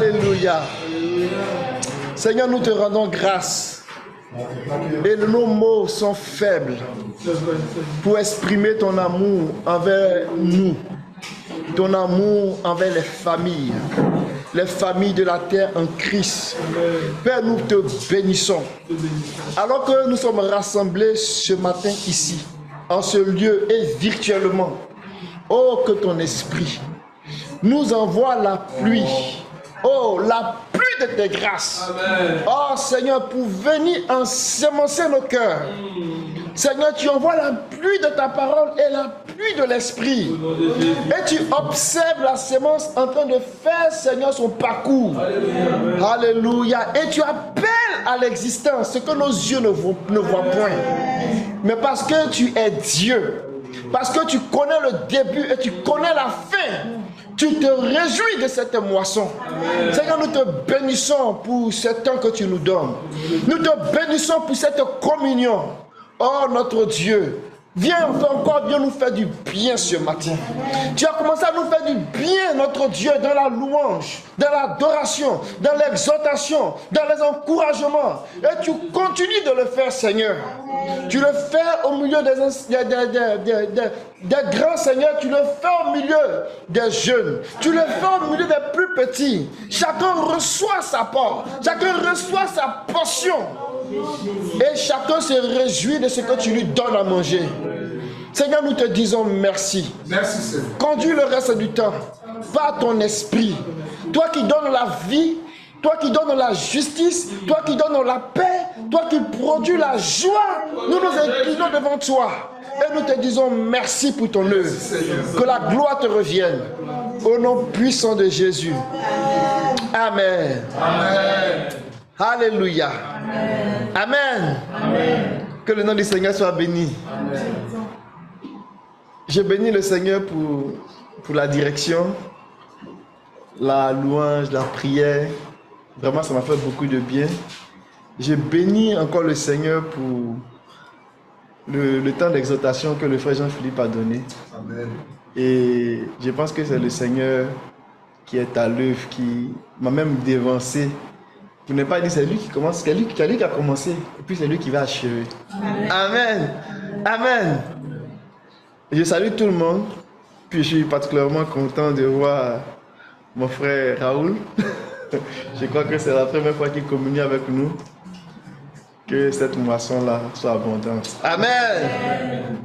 Alléluia. Seigneur, nous te rendons grâce. Et nos mots sont faibles pour exprimer ton amour envers nous, ton amour envers les familles de la terre en Christ. Père, nous te bénissons. Alors que nous sommes rassemblés ce matin ici, en ce lieu et virtuellement, oh, que ton esprit nous envoie la pluie. Oh, la pluie de tes grâces. Amen. Oh, Seigneur, pour venir ensemencer nos cœurs. Seigneur, tu envoies la pluie de ta parole et la pluie de l'esprit. Et tu observes la sémence en train de faire, Seigneur, son parcours. Alléluia. Alléluia. Et tu appelles à l'existence ce que nos yeux ne voient point. Mais parce que tu es Dieu, parce que tu connais le début et tu connais la fin, tu te réjouis de cette moisson. Amen. Seigneur, nous te bénissons pour ce temps que tu nous donnes. Nous te bénissons pour cette communion. Oh, notre Dieu, viens encore nous faire du bien ce matin. Tu as commencé à nous faire du bien, notre Dieu, dans la louange, dans l'adoration, dans l'exhortation, dans les encouragements. Et tu continues de le faire, Seigneur. Tu le fais au milieu des grands, Seigneur. Tu le fais au milieu des jeunes. Tu le fais au milieu des plus petits. Chacun reçoit sa part. Chacun reçoit sa portion. Et chacun se réjouit de ce que tu lui donnes à manger. Seigneur, nous te disons merci. Merci, Seigneur. Conduis le reste du temps par ton esprit. Toi qui donnes la vie, toi qui donnes la justice, toi qui donnes la paix, toi qui produis la joie, nous nous inclinons devant toi. Et nous te disons merci pour ton œuvre. Que la gloire te revienne. Au nom puissant de Jésus. Amen. Amen. Alléluia. Amen. Amen. Amen. Que le nom du Seigneur soit béni. Amen. Je bénis le Seigneur pour la direction, la louange, la prière. Vraiment, ça m'a fait beaucoup de bien. Je bénis encore le Seigneur pour le temps d'exhortation que le frère Jean-Philippe a donné. Amen. Et je pense que c'est le Seigneur qui est à l'œuvre, qui m'a même dévancé. Pour ne pas dire c'est lui qui commence, c'est lui qui a commencé, et puis c'est lui qui va achever. Amen. Amen. Amen. Je salue tout le monde, puis je suis particulièrement content de voir mon frère Raoul. Je crois que c'est la première fois qu'il communie avec nous. Que cette moisson-là soit abondante. Amen.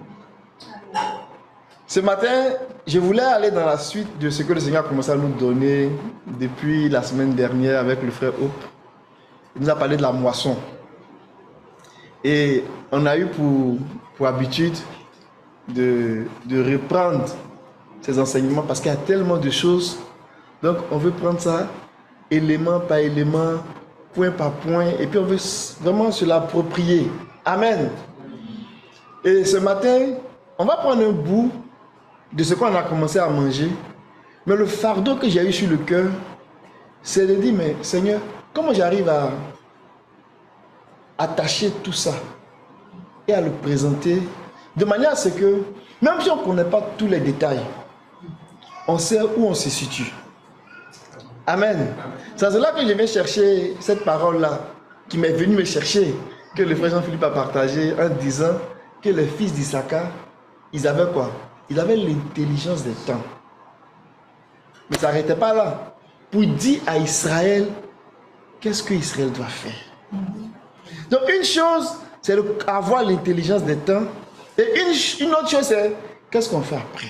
Ce matin, je voulais aller dans la suite de ce que le Seigneur a commencé à nous donner depuis la semaine dernière avec le frère Hope. Il nous a parlé de la moisson. Et on a eu pour habitude de reprendre ces enseignements parce qu'il y a tellement de choses. Donc on veut prendre ça élément par élément, point par point, et puis on veut vraiment se l'approprier. Amen. Et ce matin, on va prendre un bout de ce qu'on a commencé à manger. Mais le fardeau que j'ai eu sur le cœur, c'est de dire, mais Seigneur, comment j'arrive à attacher tout ça et à le présenter de manière à ce que, même si on ne connaît pas tous les détails, on sait où on se situe. Amen. C'est là que je vais chercher cette parole-là, qui m'est venue me chercher, que le frère Jean-Philippe a partagé en disant que les fils d'Issachar, ils avaient quoi? Ils avaient l'intelligence des temps. Mais ça n'arrêtait pas là. Pour dire à Israël, qu'est-ce que Israël doit faire? Donc une chose, c'est avoir l'intelligence des temps. Et une autre chose, c'est qu'est-ce qu'on fait après?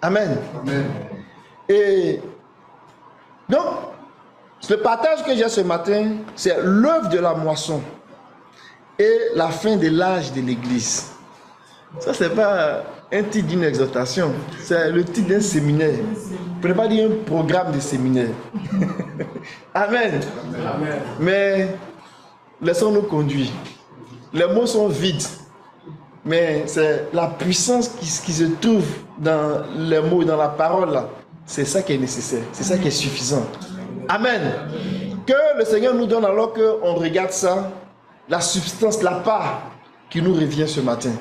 Amen. Amen. Et donc, le partage que j'ai ce matin, c'est l'œuvre de la moisson et la fin de l'âge de l'Église. Ça, c'est pas un titre d'une exhortation, c'est le titre d'un séminaire. Pour ne pas dire un programme de séminaire. Amen. Amen. Mais laissons-nous conduire. Les mots sont vides. Mais c'est la puissance qui se trouve dans les mots, dans la parole là. C'est ça qui est nécessaire, c'est ça qui est suffisant. Amen. Que le Seigneur nous donne alors qu'on regarde ça, la substance, la part qui nous revient ce matin.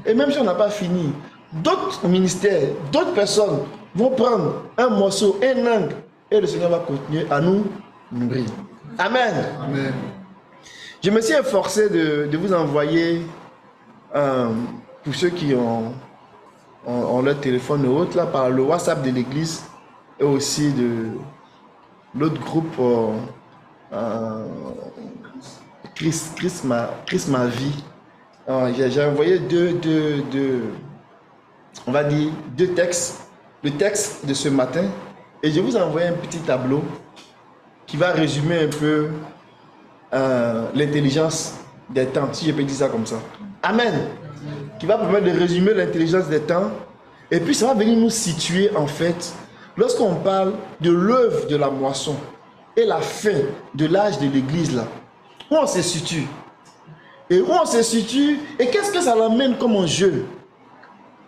Et même si on n'a pas fini, d'autres ministères, d'autres personnes vont prendre un morceau, un angle et le Seigneur va continuer à nous nourrir. Amen. Amen. Je me suis efforcé de vous envoyer, pour ceux qui ont leur téléphone ou autre, là, par le WhatsApp de l'église et aussi de l'autre groupe Christ ma vie. J'ai envoyé on va dire deux textes. Le texte de ce matin, et je vous ai envoyé un petit tableau qui va résumer un peu l'intelligence des temps, si je peux dire ça comme ça. Amen. Qui va permettre de résumer l'intelligence des temps. Et puis ça va venir nous situer en fait, lorsqu'on parle de l'œuvre de la moisson et la fin de l'âge de l'église là, où on se situe. Et où on se situe, et qu'est-ce que ça l'amène comme enjeu?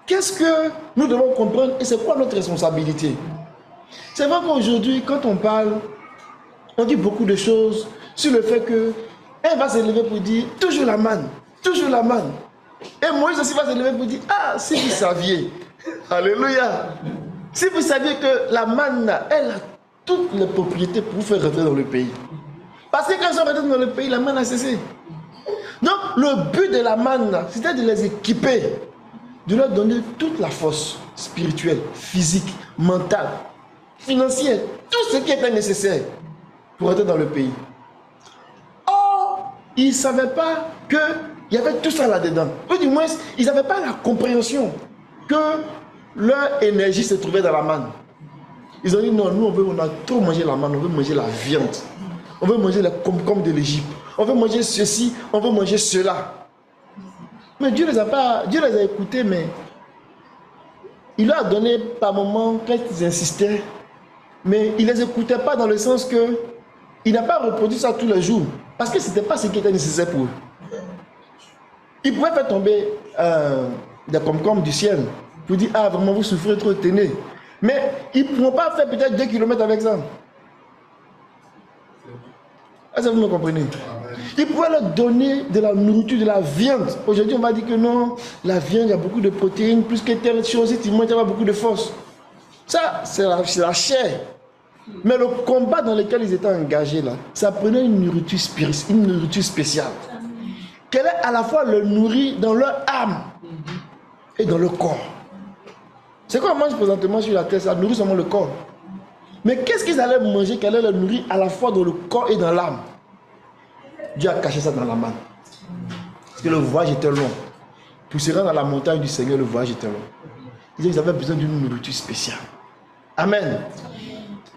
Qu'est-ce que nous devons comprendre et c'est quoi notre responsabilité? C'est vrai qu'aujourd'hui, quand on parle, on dit beaucoup de choses sur le fait que elle va se lever pour dire toujours la manne, toujours la manne. Et Moïse aussi va se lever pour dire, ah, si vous saviez, alléluia, si vous saviez que la manne, elle a toutes les propriétés pour vous faire rentrer dans le pays. Parce que quand ils sont rentrés dans le pays, la manne a cessé. Donc, le but de la manne, c'était de les équiper, de leur donner toute la force spirituelle, physique, mentale, financière, tout ce qui était nécessaire pour entrer dans le pays. Or, ils ne savaient pas qu'il y avait tout ça là-dedans. Ou du moins, ils n'avaient pas la compréhension que leur énergie se trouvait dans la manne. Ils ont dit non, nous on a trop mangé la manne, on veut manger la viande. On veut manger les concombre de l'Égypte. On veut manger ceci, on veut manger cela. Mais Dieu les a écoutés, mais il leur a donné par moments quand ils insistaient, mais il ne les écoutait pas dans le sens que il n'a pas reproduit ça tous les jours, parce que ce n'était pas ce qui était nécessaire pour eux. Il pouvait faire tomber des concombre du ciel pour dire, ah vraiment vous souffrez trop, tenez. Mais ils ne pourront pas faire peut-être 2 kilomètres avec ça. Est-ce que vous me comprenez? Il pouvait leur donner de la nourriture, de la viande. Aujourd'hui, on va dire que non, la viande, il y a beaucoup de protéines, plus que telle chose, si tu manges, il y a beaucoup de force. Ça, c'est la chair. Mais le combat dans lequel ils étaient engagés, là, ça prenait une nourriture spirituelle, une nourriture spéciale. Qu'elle est à la fois le nourrit dans leur âme et dans le corps. C'est quoi on mange présentement sur la terre, ça nourrit seulement le corps. Mais qu'est-ce qu'ils allaient manger qu'elle allait le nourrir à la fois dans le corps et dans l'âme? Dieu a caché ça dans la manne. Parce que le voyage était long. Pour se rendre dans la montagne du Seigneur, le voyage était long. Ils avaient besoin d'une nourriture spéciale. Amen.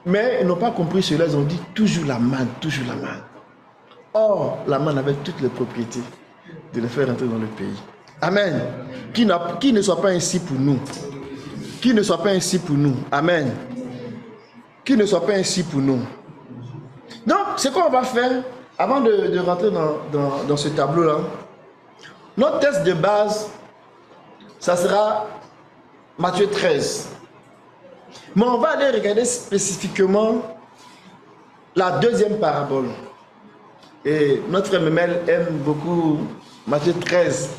Mais ils n'ont pas compris cela, ils ont dit toujours la manne, toujours la manne. Or, la manne avait toutes les propriétés de les faire rentrer dans le pays. Amen. Qui ne soit pas ainsi pour nous. Qui ne soit pas ainsi pour nous. Amen. Qui ne soit pas ainsi pour nous. Donc, c'est quoi on va faire avant de rentrer dans ce tableau-là. Notre test de base, ça sera Matthieu 13. Mais on va aller regarder spécifiquement la deuxième parabole. Et notre frère Memel aime beaucoup Matthieu 13.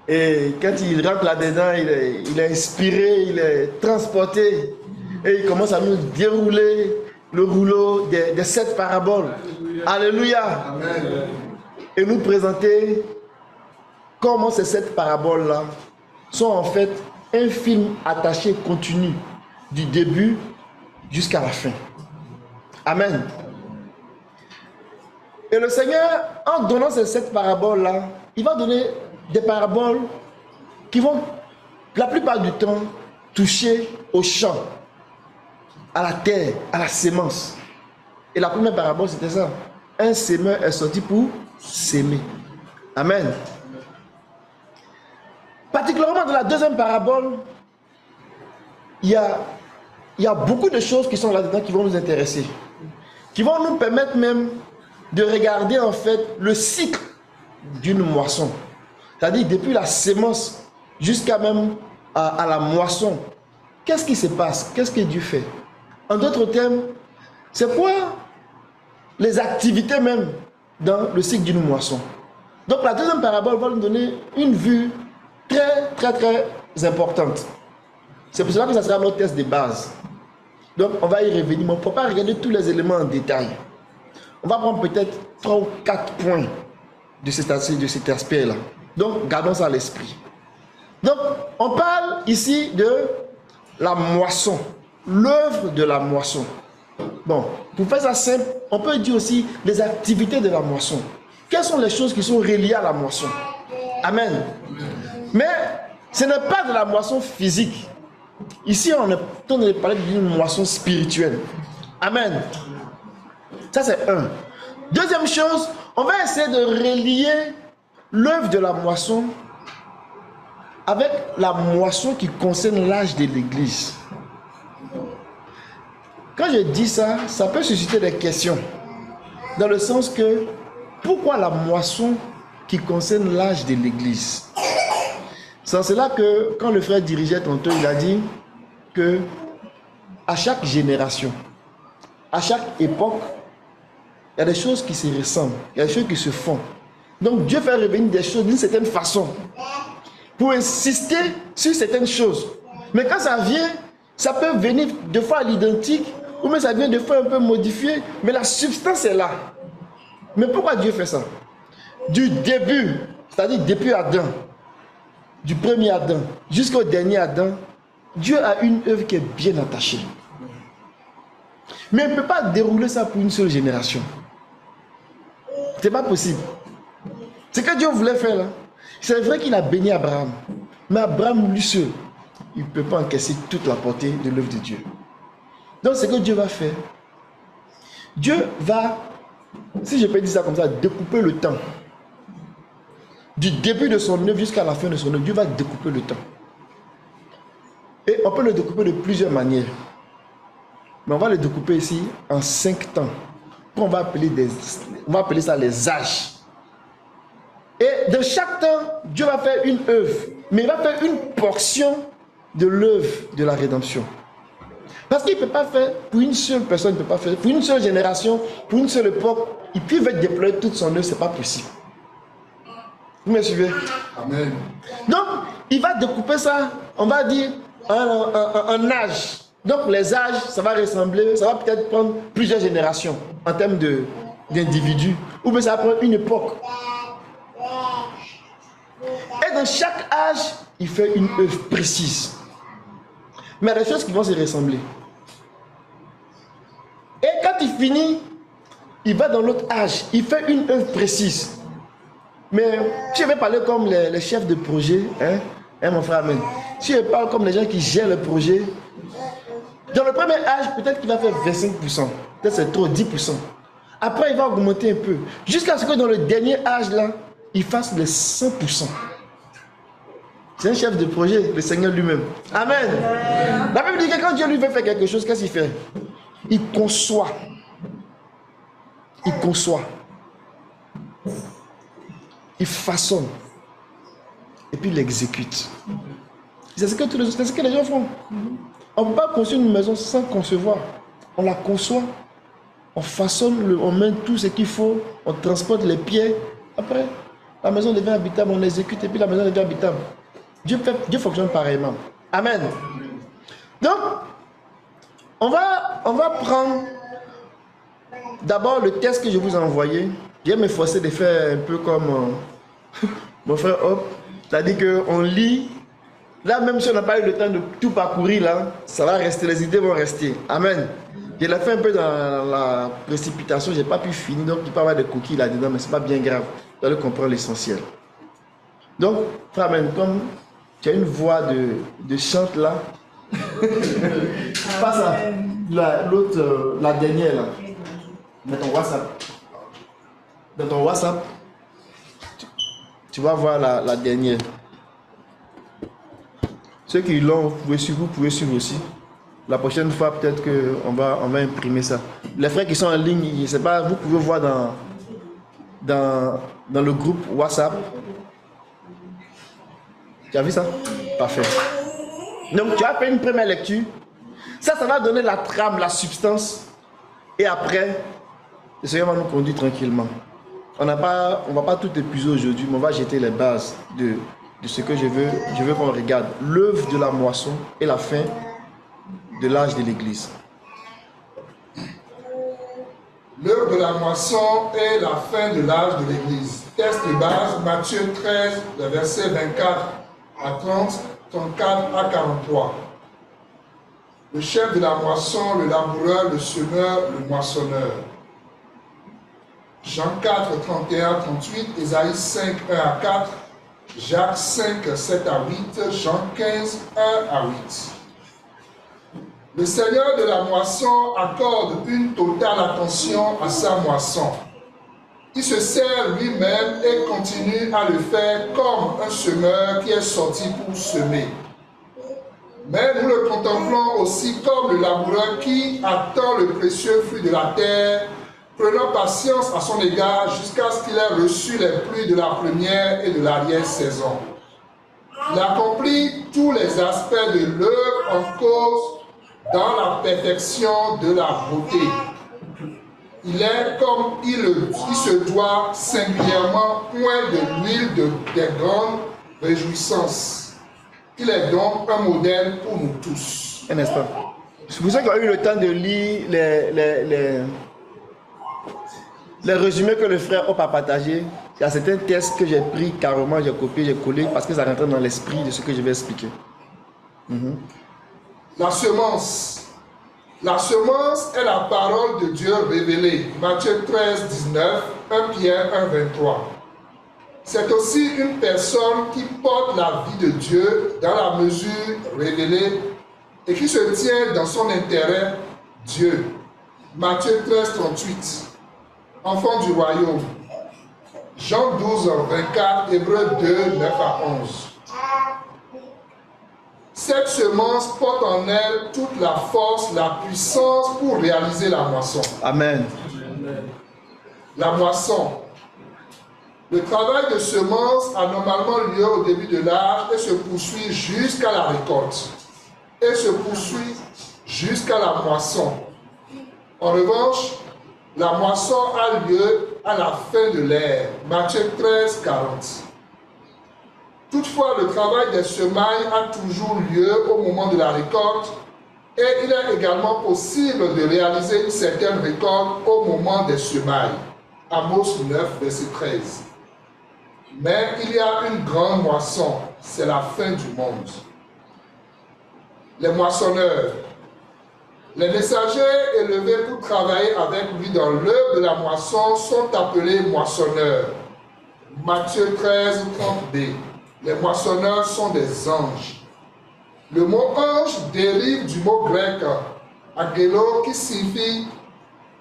Et quand il rentre là-dedans, il est inspiré, il est transporté. Et il commence à nous dérouler le rouleau des 7 paraboles. Alléluia. Amen. Et nous présenter comment ces 7 paraboles-là sont en fait un film attaché continu du début jusqu'à la fin. Amen. Et le Seigneur, en donnant ces 7 paraboles-là, il va donner des paraboles qui vont, la plupart du temps, toucher au champ, à la terre, à la sémence. Et la première parabole, c'était ça. Un semeur est sorti pour s'aimer. Amen. Particulièrement dans la deuxième parabole, il y a beaucoup de choses qui sont là-dedans qui vont nous intéresser. Qui vont nous permettre même de regarder en fait le cycle d'une moisson. C'est-à-dire depuis la sémence jusqu'à même à la moisson. Qu'est-ce qui se passe? Qu'est-ce que Dieu fait? En d'autres termes, c'est quoi les activités même dans le cycle d'une moisson? Donc la deuxième parabole va nous donner une vue très importante. C'est pour cela que ça sera notre test de base. Donc, on va y revenir, mais on ne peut pas regarder tous les éléments en détail. On va prendre peut-être 3 ou 4 points de cet aspect-là. Donc, gardons ça à l'esprit. Donc, on parle ici de la moisson, l'œuvre de la moisson. Bon, pour faire ça simple, on peut dire aussi les activités de la moisson. Quelles sont les choses qui sont reliées à la moisson? Amen. Mais ce n'est pas de la moisson physique. Ici, on est en train de parler d'une moisson spirituelle. Amen. Ça, c'est un. Deuxième chose, on va essayer de relier l'œuvre de la moisson avec la moisson qui concerne l'âge de l'Église. Quand je dis ça, ça peut susciter des questions. Dans le sens que, pourquoi la moisson qui concerne l'âge de l'Église? C'est là que, quand le frère dirigeait tantôt, il a dit que à chaque génération, à chaque époque, il y a des choses qui se ressemblent, il y a des choses qui se font. Donc Dieu fait revenir des choses d'une certaine façon pour insister sur certaines choses. Mais quand ça vient, ça peut venir deux fois à l'identique, ou même ça vient deux fois un peu modifié, mais la substance est là. Mais pourquoi Dieu fait ça? Du début, c'est-à-dire depuis Adam, du premier Adam jusqu'au dernier Adam, Dieu a une œuvre qui est bien attachée. Mais il ne peut pas dérouler ça pour une seule génération. Ce n'est pas possible. Ce que Dieu voulait faire là, c'est vrai qu'il a béni Abraham. Mais Abraham, lui seul, il ne peut pas encaisser toute la portée de l'œuvre de Dieu. Donc ce que Dieu va faire, Dieu va, si je peux dire ça comme ça, découper le temps. Du début de son œuvre jusqu'à la fin de son œuvre, Dieu va découper le temps. Et on peut le découper de plusieurs manières. Mais on va le découper ici en 5 temps. On va appeler ça les âges. Et de chaque temps, Dieu va faire une œuvre. Mais il va faire une portion de l'œuvre de la rédemption. Parce qu'il ne peut pas faire pour une seule personne, il ne peut pas faire pour une seule génération, pour une seule époque. Il peut déployer toute son œuvre, ce n'est pas possible. Vous me suivez? Amen. Donc, il va découper ça, on va dire, en âge. Donc, les âges, ça va ressembler, ça va peut-être prendre plusieurs générations en termes d'individus. Ou bien ça va prendre une époque. Et dans chaque âge, il fait une œuvre précise. Mais il y a des choses qui vont se ressembler. Et quand il finit, il va dans l'autre âge, il fait une œuvre précise. Mais si je vais parler comme les chefs de projet, mon frère, amen. Si je parle comme les gens qui gèrent le projet, dans le premier âge, peut-être qu'il va faire 25%. Peut-être c'est trop, 10%. Après, il va augmenter un peu. Jusqu'à ce que dans le dernier âge, là, il fasse les 100%. C'est un chef de projet, le Seigneur lui-même. Amen. La Bible dit que quand Dieu lui veut faire quelque chose, qu'est-ce qu'il fait? Il conçoit. Il conçoit. Il façonne. Et puis il exécute. C'est ce que les gens font. On ne peut pas construire une maison sans concevoir. On la conçoit. On façonne, on met tout ce qu'il faut. On transporte les pierres. Après, la maison devient habitable. On exécute et puis la maison devient habitable. Dieu fonctionne pareillement. Amen. Donc, on va prendre d'abord le test que je vous ai envoyé. Je vais m'efforcer de faire un peu comme mon frère Hop. C'est-à-dire qu'on lit. Là, même si on n'a pas eu le temps de tout parcourir, là, ça va rester, les idées vont rester. Amen. Je l'ai fait un peu dans la précipitation, je n'ai pas pu finir, donc il peut y avoir des coquilles là-dedans, mais ce n'est pas bien grave. Vous allez comprendre l'essentiel. Donc, frère, Amen, comme tu as une voix de chante là, passe à l'autre, la dernière là, dans ton WhatsApp. Dans ton WhatsApp, tu vas voir la dernière. Ceux qui l'ont, vous pouvez suivre aussi. La prochaine fois, peut-être qu'on va imprimer ça. Les frères qui sont en ligne, je ne sais pas, vous pouvez voir dans le groupe WhatsApp. Tu as vu ça? Parfait. Donc, tu as fait une première lecture. Ça va donner la trame, la substance. Et après, le Seigneur va nous conduire tranquillement. On ne va pas tout épuiser aujourd'hui, mais on va jeter les bases de ce que je veux qu'on regarde. L'œuvre de la moisson et la fin de l'âge de l'Église. L'heure de la moisson est la fin de l'âge de l'Église. Texte de base, Matthieu 13, le verset 24 à 30, 34 à 43. Le chef de la moisson, le laboureur, le semeur, le moissonneur. Jean 4, 31 à 38, Ésaïe 5, 1 à 4, Jacques 5, 7 à 8, Jean 15, 1 à 8. Le Seigneur de la moisson accorde une totale attention à sa moisson. Il se sert lui-même et continue à le faire comme un semeur qui est sorti pour semer. Mais nous le contemplons aussi comme le laboureur qui attend le précieux fruit de la terre, prenant patience à son égard jusqu'à ce qu'il ait reçu les pluies de la première et de l'arrière-saison. Il accomplit tous les aspects de l'œuvre en cause dans la perfection de la beauté. Il est comme il se doit singulièrement point de l'huile des grandes réjouissances. Il est donc un modèle pour nous tous. Un instant. C'est pour ça qu'on a eu le temps de lire les résumés que le frère Hop a partagé. Il y a certains textes que j'ai pris carrément, j'ai copié, j'ai collé parce que ça rentrait dans l'esprit de ce que je vais expliquer. La semence. La semence est la parole de Dieu révélée. Matthieu 13, 19, 1 Pierre 1, 23. C'est aussi une personne qui porte la vie de Dieu dans la mesure révélée et qui se tient dans son intérêt, Dieu. Matthieu 13, 38. Enfant du royaume. Jean 12, 24, Hébreux 2, 9 à 11. Cette semence porte en elle toute la force, la puissance pour réaliser la moisson. Amen. La moisson. Le travail de semence a normalement lieu au début de l'âge et se poursuit jusqu'à la récolte. Et se poursuit jusqu'à la moisson. En revanche, la moisson a lieu à la fin de l'ère. Matthieu 13, 40. Toutefois, le travail des semailles a toujours lieu au moment de la récolte et il est également possible de réaliser une certaine récolte au moment des semailles. Amos 9, verset 13. Mais il y a une grande moisson, c'est la fin du monde. Les moissonneurs. Les messagers élevés pour travailler avec lui dans l'œuvre de la moisson sont appelés moissonneurs. Matthieu 13, 30b. Les moissonneurs sont des anges. Le mot ange dérive du mot grec agelo qui signifie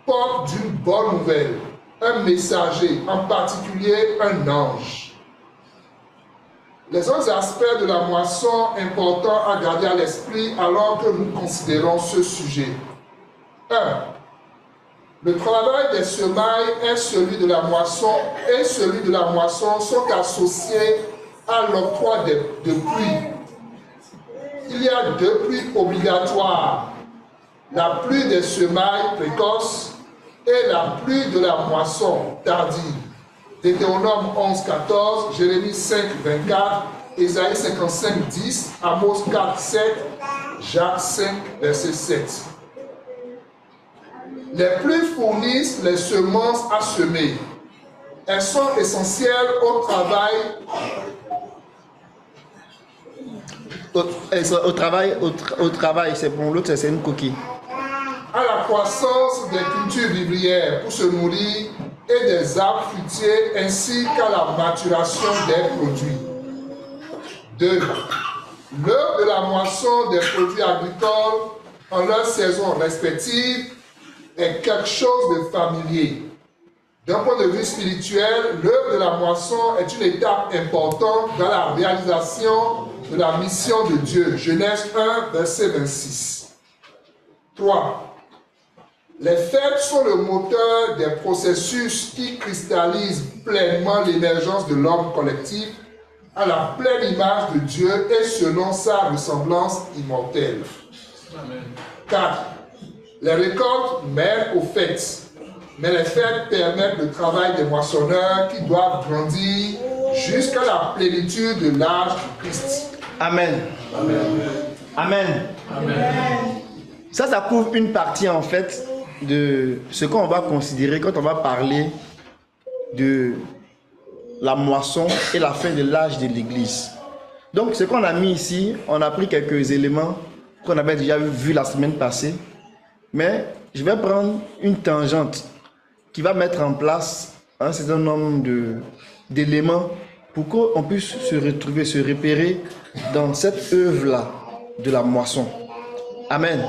porte d'une bonne nouvelle, un messager, en particulier un ange. Les autres aspects de la moisson importants à garder à l'esprit alors que nous considérons ce sujet. 1. Le travail des semailles et celui de la moisson sont associés à l'octroi de pluie. Il y a deux pluies obligatoires. La pluie des semailles précoces et la pluie de la moisson tardive. Deutéronome 11, 14, Jérémie 5, 24, Ésaïe 55, 10, Amos 4, 7, Jacques 5, verset 7. Les pluies fournissent les semences à semer. Elles sont essentielles au travail. Au travail, c'est pour l'autre, c'est une coquille. À la croissance des cultures vivrières pour se nourrir et des arbres fruitiers ainsi qu'à la maturation des produits. 2. L'heure de la moisson des produits agricoles en leur saison respective est quelque chose de familier. D'un point de vue spirituel, l'œuvre de la moisson est une étape importante dans la réalisation de la mission de Dieu. Genèse 1, verset 26. 3. Les fêtes sont le moteur des processus qui cristallisent pleinement l'émergence de l'homme collectif à la pleine image de Dieu et selon sa ressemblance immortelle. 4. Les récoltes mènent aux fêtes. Mais les fêtes permettent le travail des moissonneurs qui doivent grandir jusqu'à la plénitude de l'âge du Christ. Amen. Amen. Amen. Amen. Ça couvre une partie en fait de ce qu'on va considérer quand on va parler de la moisson et la fin de l'âge de l'Église. Donc, ce qu'on a mis ici, on a pris quelques éléments qu'on avait déjà vu la semaine passée, mais je vais prendre une tangente qui va mettre en place un certain nombre d'éléments pour qu'on puisse se retrouver, se repérer dans cette œuvre-là de la moisson. Amen.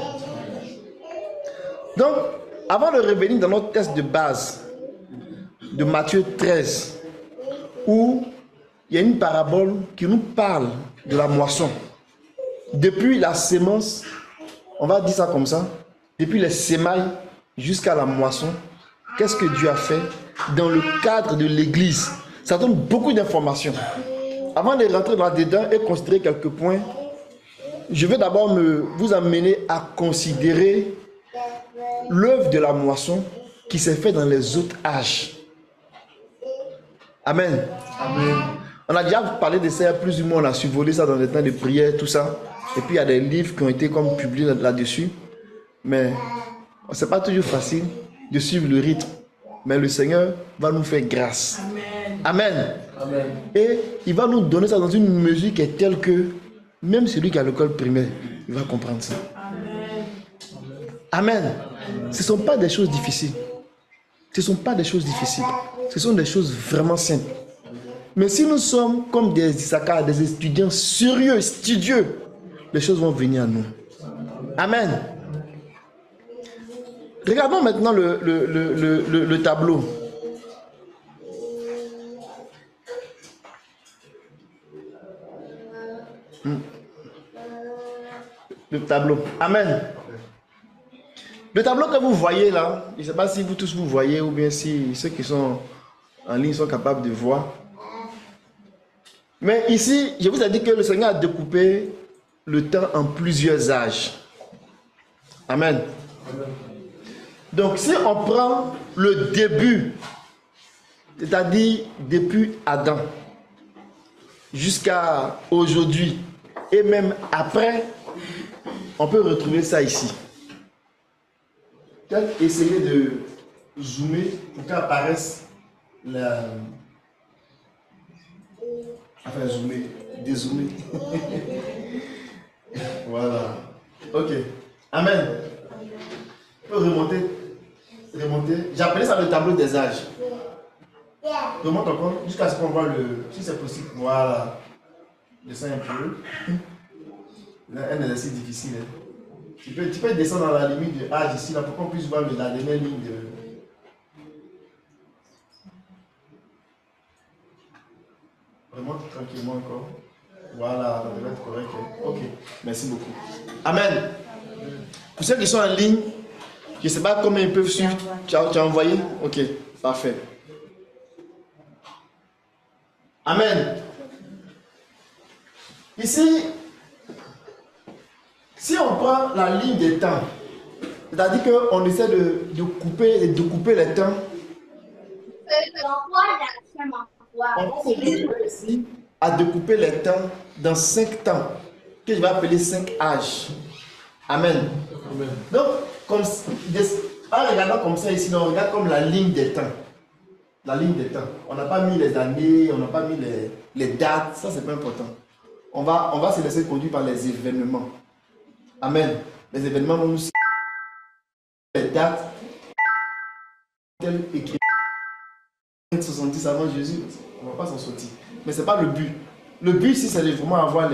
Donc, avant de revenir dans notre texte de base de Matthieu 13, où il y a une parabole qui nous parle de la moisson. Depuis la sémence, on va dire ça comme ça, depuis les semailles jusqu'à la moisson, qu'est-ce que Dieu a fait dans le cadre de l'Église? Ça donne beaucoup d'informations. Avant de rentrer là-dedans et considérer quelques points, je vais d'abord vous amener à considérer l'œuvre de la moisson qui s'est faite dans les autres âges. Amen. Amen. On a déjà parlé de ça, plus ou moins on a survolé ça dans les temps de prière, tout ça. Et puis il y a des livres qui ont été comme publiés là-dessus. Mais ce n'est pas toujours facile de suivre le rythme. Mais le Seigneur va nous faire grâce. Amen. Amen. Amen. Et il va nous donner ça dans une mesure qui est telle que même celui qui a l'école primaire, il va comprendre ça. Amen. Amen. Ce ne sont pas des choses difficiles. Ce ne sont pas des choses difficiles. Ce sont des choses vraiment simples. Mais si nous sommes comme des Issachar, des étudiants sérieux, studieux, les choses vont venir à nous. Amen. Regardons maintenant le tableau. Le tableau. Amen. Le tableau que vous voyez là, je ne sais pas si vous tous vous voyez ou bien si ceux qui sont en ligne sont capables de voir. Mais ici, je vous ai dit que le Seigneur a découpé le temps en plusieurs âges. Amen. Amen. Donc si on prend le début, c'est-à-dire depuis Adam, jusqu'à aujourd'hui, et même après, on peut retrouver ça ici. Peut-être essayer de zoomer pour qu'apparaisse la... Enfin, zoomer, dézoomer. Voilà. Ok. Amen. On peut remonter. J'ai appelé ça le tableau des âges. Remonte encore jusqu'à ce qu'on voit le... Si c'est possible. Voilà. Descends un peu. Là, un exercice difficile. Hein. Tu peux descendre dans la limite de âge ici, là, pour qu'on puisse voir la dernière ligne de... Remonte tranquillement encore. Voilà, ça devrait être correct. Ok, merci beaucoup. Amen. Pour ceux qui sont en ligne, je ne sais pas comment ils peuvent suivre. Tu as envoyé? Ok, parfait. Amen. Ici, si on prend la ligne des temps, c'est-à-dire qu'on essaie de couper les temps, on va se retrouver ici à découper les temps dans 5 temps, que je vais appeler 5 âges. Amen. Amen. Donc, en regardant comme ça ici, on regarde comme la ligne des temps. La ligne des temps. On n'a pas mis les années, on n'a pas mis les dates, ça c'est pas important. On va se laisser conduire par les événements. Amen. Les événements vont nous citer les dates. Tel écrit 70 avant Jésus, on ne va pas s'en sortir. Mais ce n'est pas le but. Le but ici, c'est vraiment avoir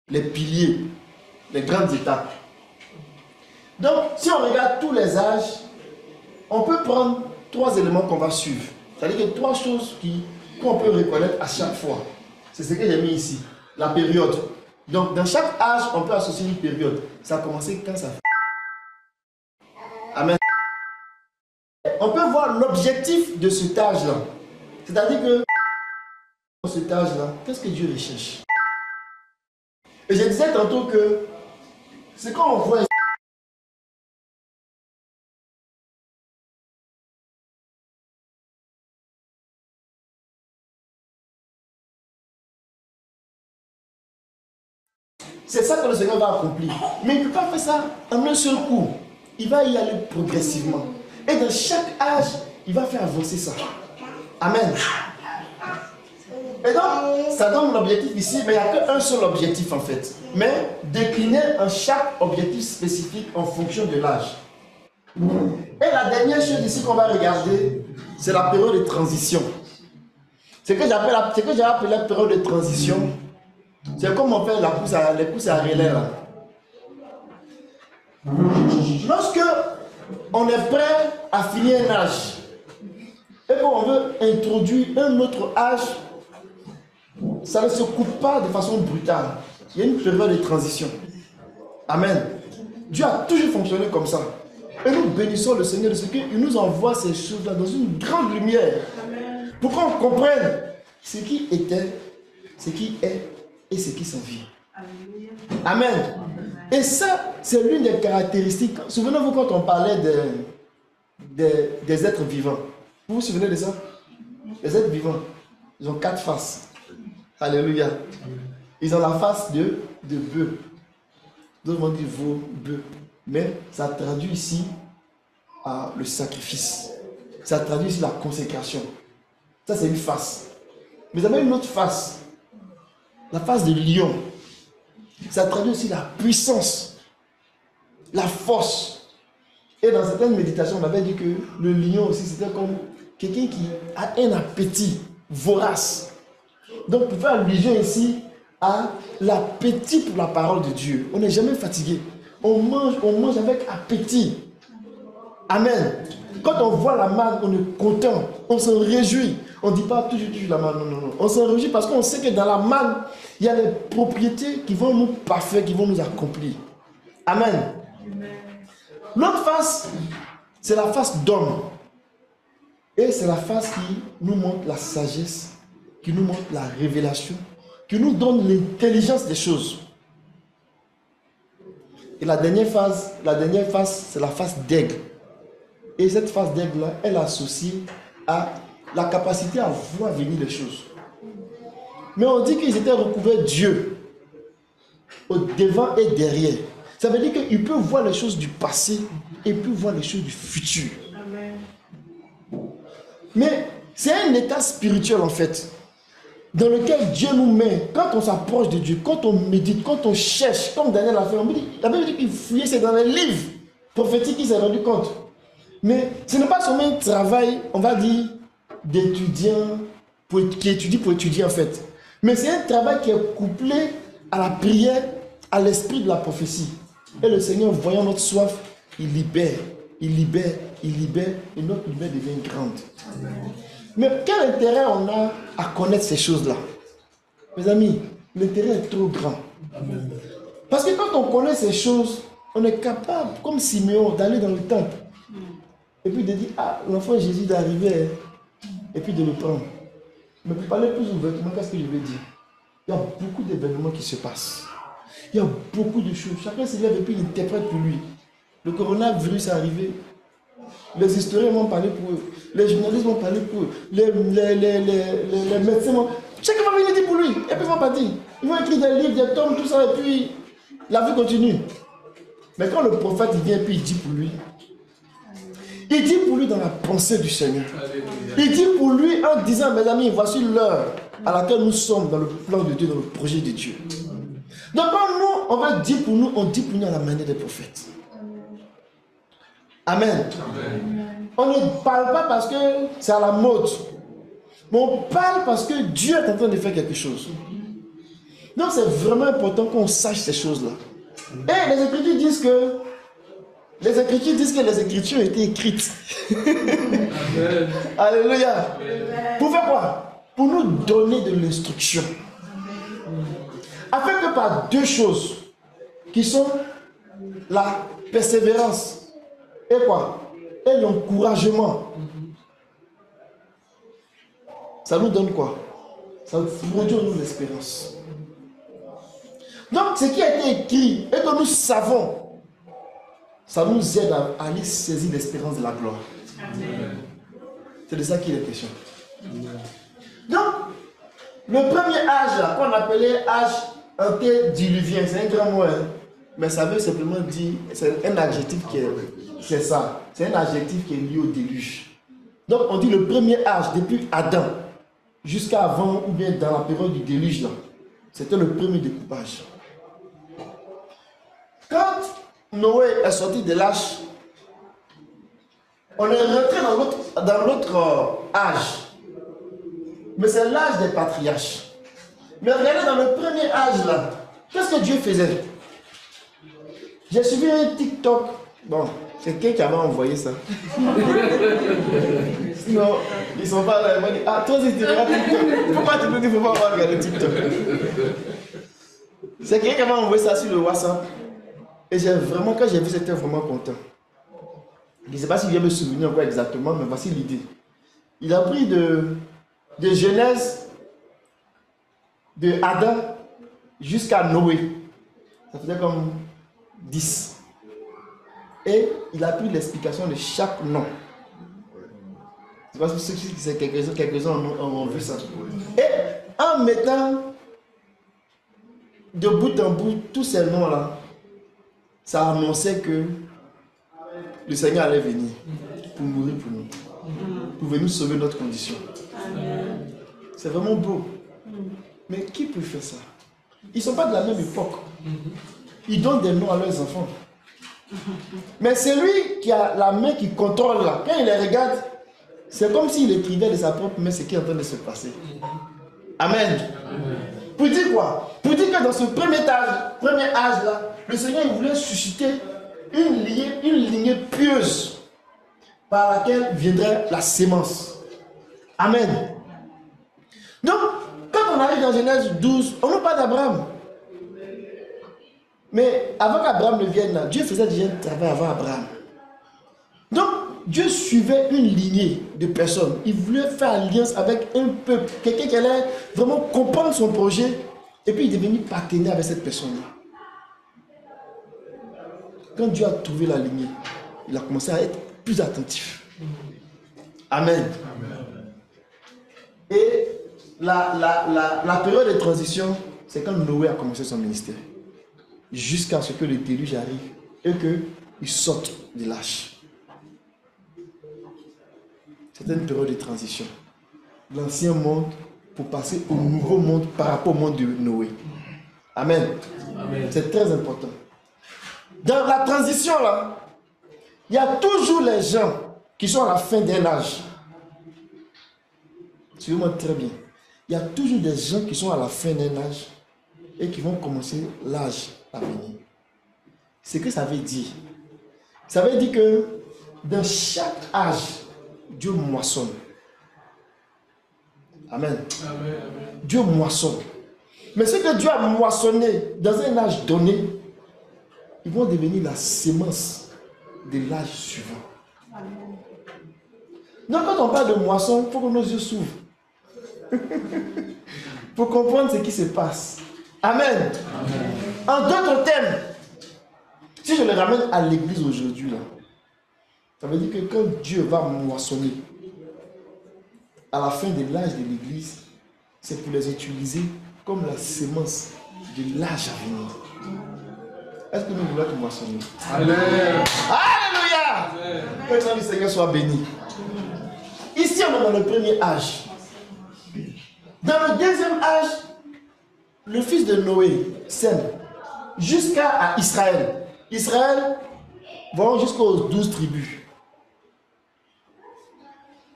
les piliers, les grandes étapes. Donc, si on regarde tous les âges, on peut prendre 3 éléments qu'on va suivre. C'est-à-dire que 3 choses qu'on peut reconnaître à chaque fois. C'est ce que j'ai mis ici. La période. Donc, dans chaque âge, on peut associer une période. Ça a commencé quand ça fait. Amen. On peut voir l'objectif de cet âge-là. C'est-à-dire que dans cet âge-là, qu'est-ce que Dieu recherche? Et je disais tantôt que c'est quand on voit c'est ça que le Seigneur va accomplir. Mais il ne peut pas faire ça en un seul coup. il va y aller progressivement. Et dans chaque âge, il va faire avancer ça. Amen. Et donc, ça donne l'objectif ici, mais il n'y a qu'un seul objectif en fait. Mais décliné en chaque objectif spécifique en fonction de l'âge. Et la dernière chose ici qu'on va regarder, c'est la période de transition. Ce que j'ai appelé la période de transition, c'est comme on fait les courses à relais là. Lorsque on est prêt à finir un âge, et qu'on veut introduire un autre âge, ça ne se coupe pas de façon brutale. Il y a une période de transition. Amen. Dieu a toujours fonctionné comme ça. Et nous bénissons le Seigneur de ce qu'il nous envoie ces choses-là dans une grande lumière. Pour qu'on comprenne ce qui était, ce qui est et ce qui s'en vient. Amen. Et ça, c'est l'une des caractéristiques. Souvenez-vous quand on parlait des êtres vivants. Vous vous souvenez de ça? Les êtres vivants, ils ont 4 faces. Alléluia. Ils ont la face de bœuf. D'autres vont dire veau, bœuf. Mais ça traduit ici le sacrifice. Ça traduit ici la consécration. Ça, c'est une face. Mais vous avez une autre face. La face de lion. Ça traduit aussi la puissance, la force. Et dans certaines méditations, on avait dit que le lion aussi, c'était comme quelqu'un qui a un appétit vorace. Donc, pour faire allusion ici à l'appétit pour la parole de Dieu. On n'est jamais fatigué. On mange avec appétit. Amen. Quand on voit la manne, on est content, on se réjouit. On ne dit pas toujours la manne, non. On se réjouit parce qu'on sait que dans la manne, il y a les propriétés qui vont nous parfaire, qui vont nous accomplir. Amen. L'autre face, c'est la face d'homme. Et c'est la face qui nous montre la sagesse, qui nous montre la révélation, qui nous donne l'intelligence des choses. Et la dernière phase, c'est la face d'aigle. Et cette face d'aigle-là, elle est associée à la capacité à voir venir les choses. Mais on dit qu'ils étaient recouverts Dieu, au devant et derrière. Ça veut dire qu'il peut voir les choses du passé et il peut voir les choses du futur. Amen. Mais c'est un état spirituel en fait, dans lequel Dieu nous met, quand on s'approche de Dieu, quand on médite, quand on cherche, comme Daniel l'a fait, la Bible dit qu'il fouillait, c'est dans les livres prophétiques qu'il s'est rendu compte. Mais ce n'est pas seulement un travail, on va dire, d'étudiant, qui étudie pour étudier en fait. Mais c'est un travail qui est couplé à la prière, à l'esprit de la prophétie. Et le Seigneur, voyant notre soif, il libère, et notre lumière devient grande. Amen. Mais quel intérêt on a à connaître ces choses-là? Mes amis, l'intérêt est trop grand. Amen. Parce que quand on connaît ces choses, on est capable, comme Siméon, d'aller dans le temple. Et puis de dire, l'enfant Jésus d'arriver, et puis de le prendre. Mais pour parler plus ouvertement, qu'est-ce que je veux dire? Il y a beaucoup d'événements qui se passent. Il y a beaucoup de choses. Chacun se lève et puis il interprète pour lui. Le coronavirus est arrivé. Les historiens vont parler pour eux. Les journalistes vont parler pour eux. Les médecins vont... Chacun va venir dire pour lui. Et puis ils vont partir. Ils vont écrire des livres, des tomes, tout ça. Et puis la vie continue. Mais quand le prophète vient et puis il dit pour lui, il dit pour lui dans la pensée du Seigneur. Il dit pour lui en disant, mes amis, voici l'heure à laquelle nous sommes dans le plan de Dieu, dans le projet de Dieu. Donc quand nous, on va dire pour nous, on dit pour nous à la manière des prophètes. Amen. Amen. On ne parle pas parce que c'est à la mode. Mais on parle parce que Dieu est en train de faire quelque chose. Donc c'est vraiment important qu'on sache ces choses-là. Et les Écritures disent que les Écritures ont été écrites. Amen. Alléluia. Amen. Pour faire quoi? Pour nous donner de l'instruction. Afin que par 2 choses qui sont la persévérance et quoi? Et l'encouragement. Ça nous donne quoi? Ça produit en nous l'espérance. Donc ce qui a été écrit et que nous savons, ça nous aide à aller saisir l'espérance de la gloire. Amen. C'est de ça qu'il est question. Amen. Donc, le premier âge qu'on appelait âge antédiluvien, c'est un grand mot. Hein? Mais ça veut simplement dire, c'est un adjectif qui est, c'est ça, c'est un adjectif qui est lié au déluge. Donc on dit le premier âge, depuis Adam, jusqu'à avant ou bien dans la période du déluge, là, c'était le premier découpage. Quand Noé est sorti de l'arche, on est rentré dans l'autre âge. Mais c'est l'âge des patriarches. Mais regardez dans le premier âge là, qu'est-ce que Dieu faisait? J'ai suivi un TikTok. Bon, c'est quelqu'un qui avait envoyé ça. Sinon, ils sont pas là. Ils m'ont dit, ah, toi si tu regardes TikTok, pourquoi tu me dis qu'il ne faut pas regarder TikTok? C'est quelqu'un qui m'a envoyé ça sur le WhatsApp. Et quand j'ai vu, j'étais vraiment content. Je ne sais pas si je vais me souvenir quoi exactement, mais voici l'idée. Il a pris de Genèse, de Adam jusqu'à Noé. Ça faisait comme 10. Et il a pris l'explication de chaque nom. Je ne sais pas si c'est quelques-uns ont vu ça. Et en mettant de bout en bout tous ces noms-là, ça annonçait que le Seigneur allait venir pour mourir pour nous, pour venir sauver notre condition. C'est vraiment beau. Mais qui peut faire ça? Ils ne sont pas de la même époque. Ils donnent des noms à leurs enfants. Mais c'est lui qui a la main qui contrôle là. Quand il les regarde, c'est comme s'il écrivait de sa propre main ce qui est en train de se passer. Amen. Pour dire quoi? Pour dire que dans ce premier âge là, le Seigneur il voulait susciter une lignée pieuse par laquelle viendrait la sémence. Amen. Donc, quand on arrive dans Genèse 12, on ne parle pas d'Abraham. Mais avant qu'Abraham ne vienne là, Dieu faisait déjà un travail avant Abraham. Donc, Dieu suivait une lignée de personnes. Il voulait faire alliance avec un peuple, quelqu'un qui allait vraiment comprendre son projet, et puis il est devenu partenaire avec cette personne-là. Quand Dieu a trouvé la lignée, il a commencé à être plus attentif. Amen. Et la période de transition, c'est quand Noé a commencé son ministère. Jusqu'à ce que le déluge arrive et qu'il sorte de l'arche. C'était une période de transition. L'ancien monde pour passer au nouveau monde par rapport au monde de Noé. Amen. C'est très important. Dans la transition là, il y a toujours les gens qui sont à la fin d'un âge. Suivez-moi très bien. Il y a toujours des gens qui sont à la fin d'un âge et qui vont commencer l'âge à venir. Ce que ça veut dire, ça veut dire que dans chaque âge, Dieu moissonne. Amen. Dieu moissonne. Mais ce que Dieu a moissonné dans un âge donné, ils vont devenir la sémence de l'âge suivant. Donc quand on parle de moisson, il faut que nos yeux s'ouvrent. Pour comprendre ce qui se passe. Amen. En d'autres termes, si je le ramène à l'église aujourd'hui, ça veut dire que quand Dieu va moissonner à la fin de l'âge de l'église, c'est pour les utiliser comme la sémence de l'âge à venir. Est-ce que nous voulons être moissonnés? Amen. Alléluia. Que le nom du Seigneur soit béni. Ici, on est dans le premier âge. Dans le deuxième âge, le fils de Noé sème jusqu'à Israël. Israël va jusqu'aux 12 tribus.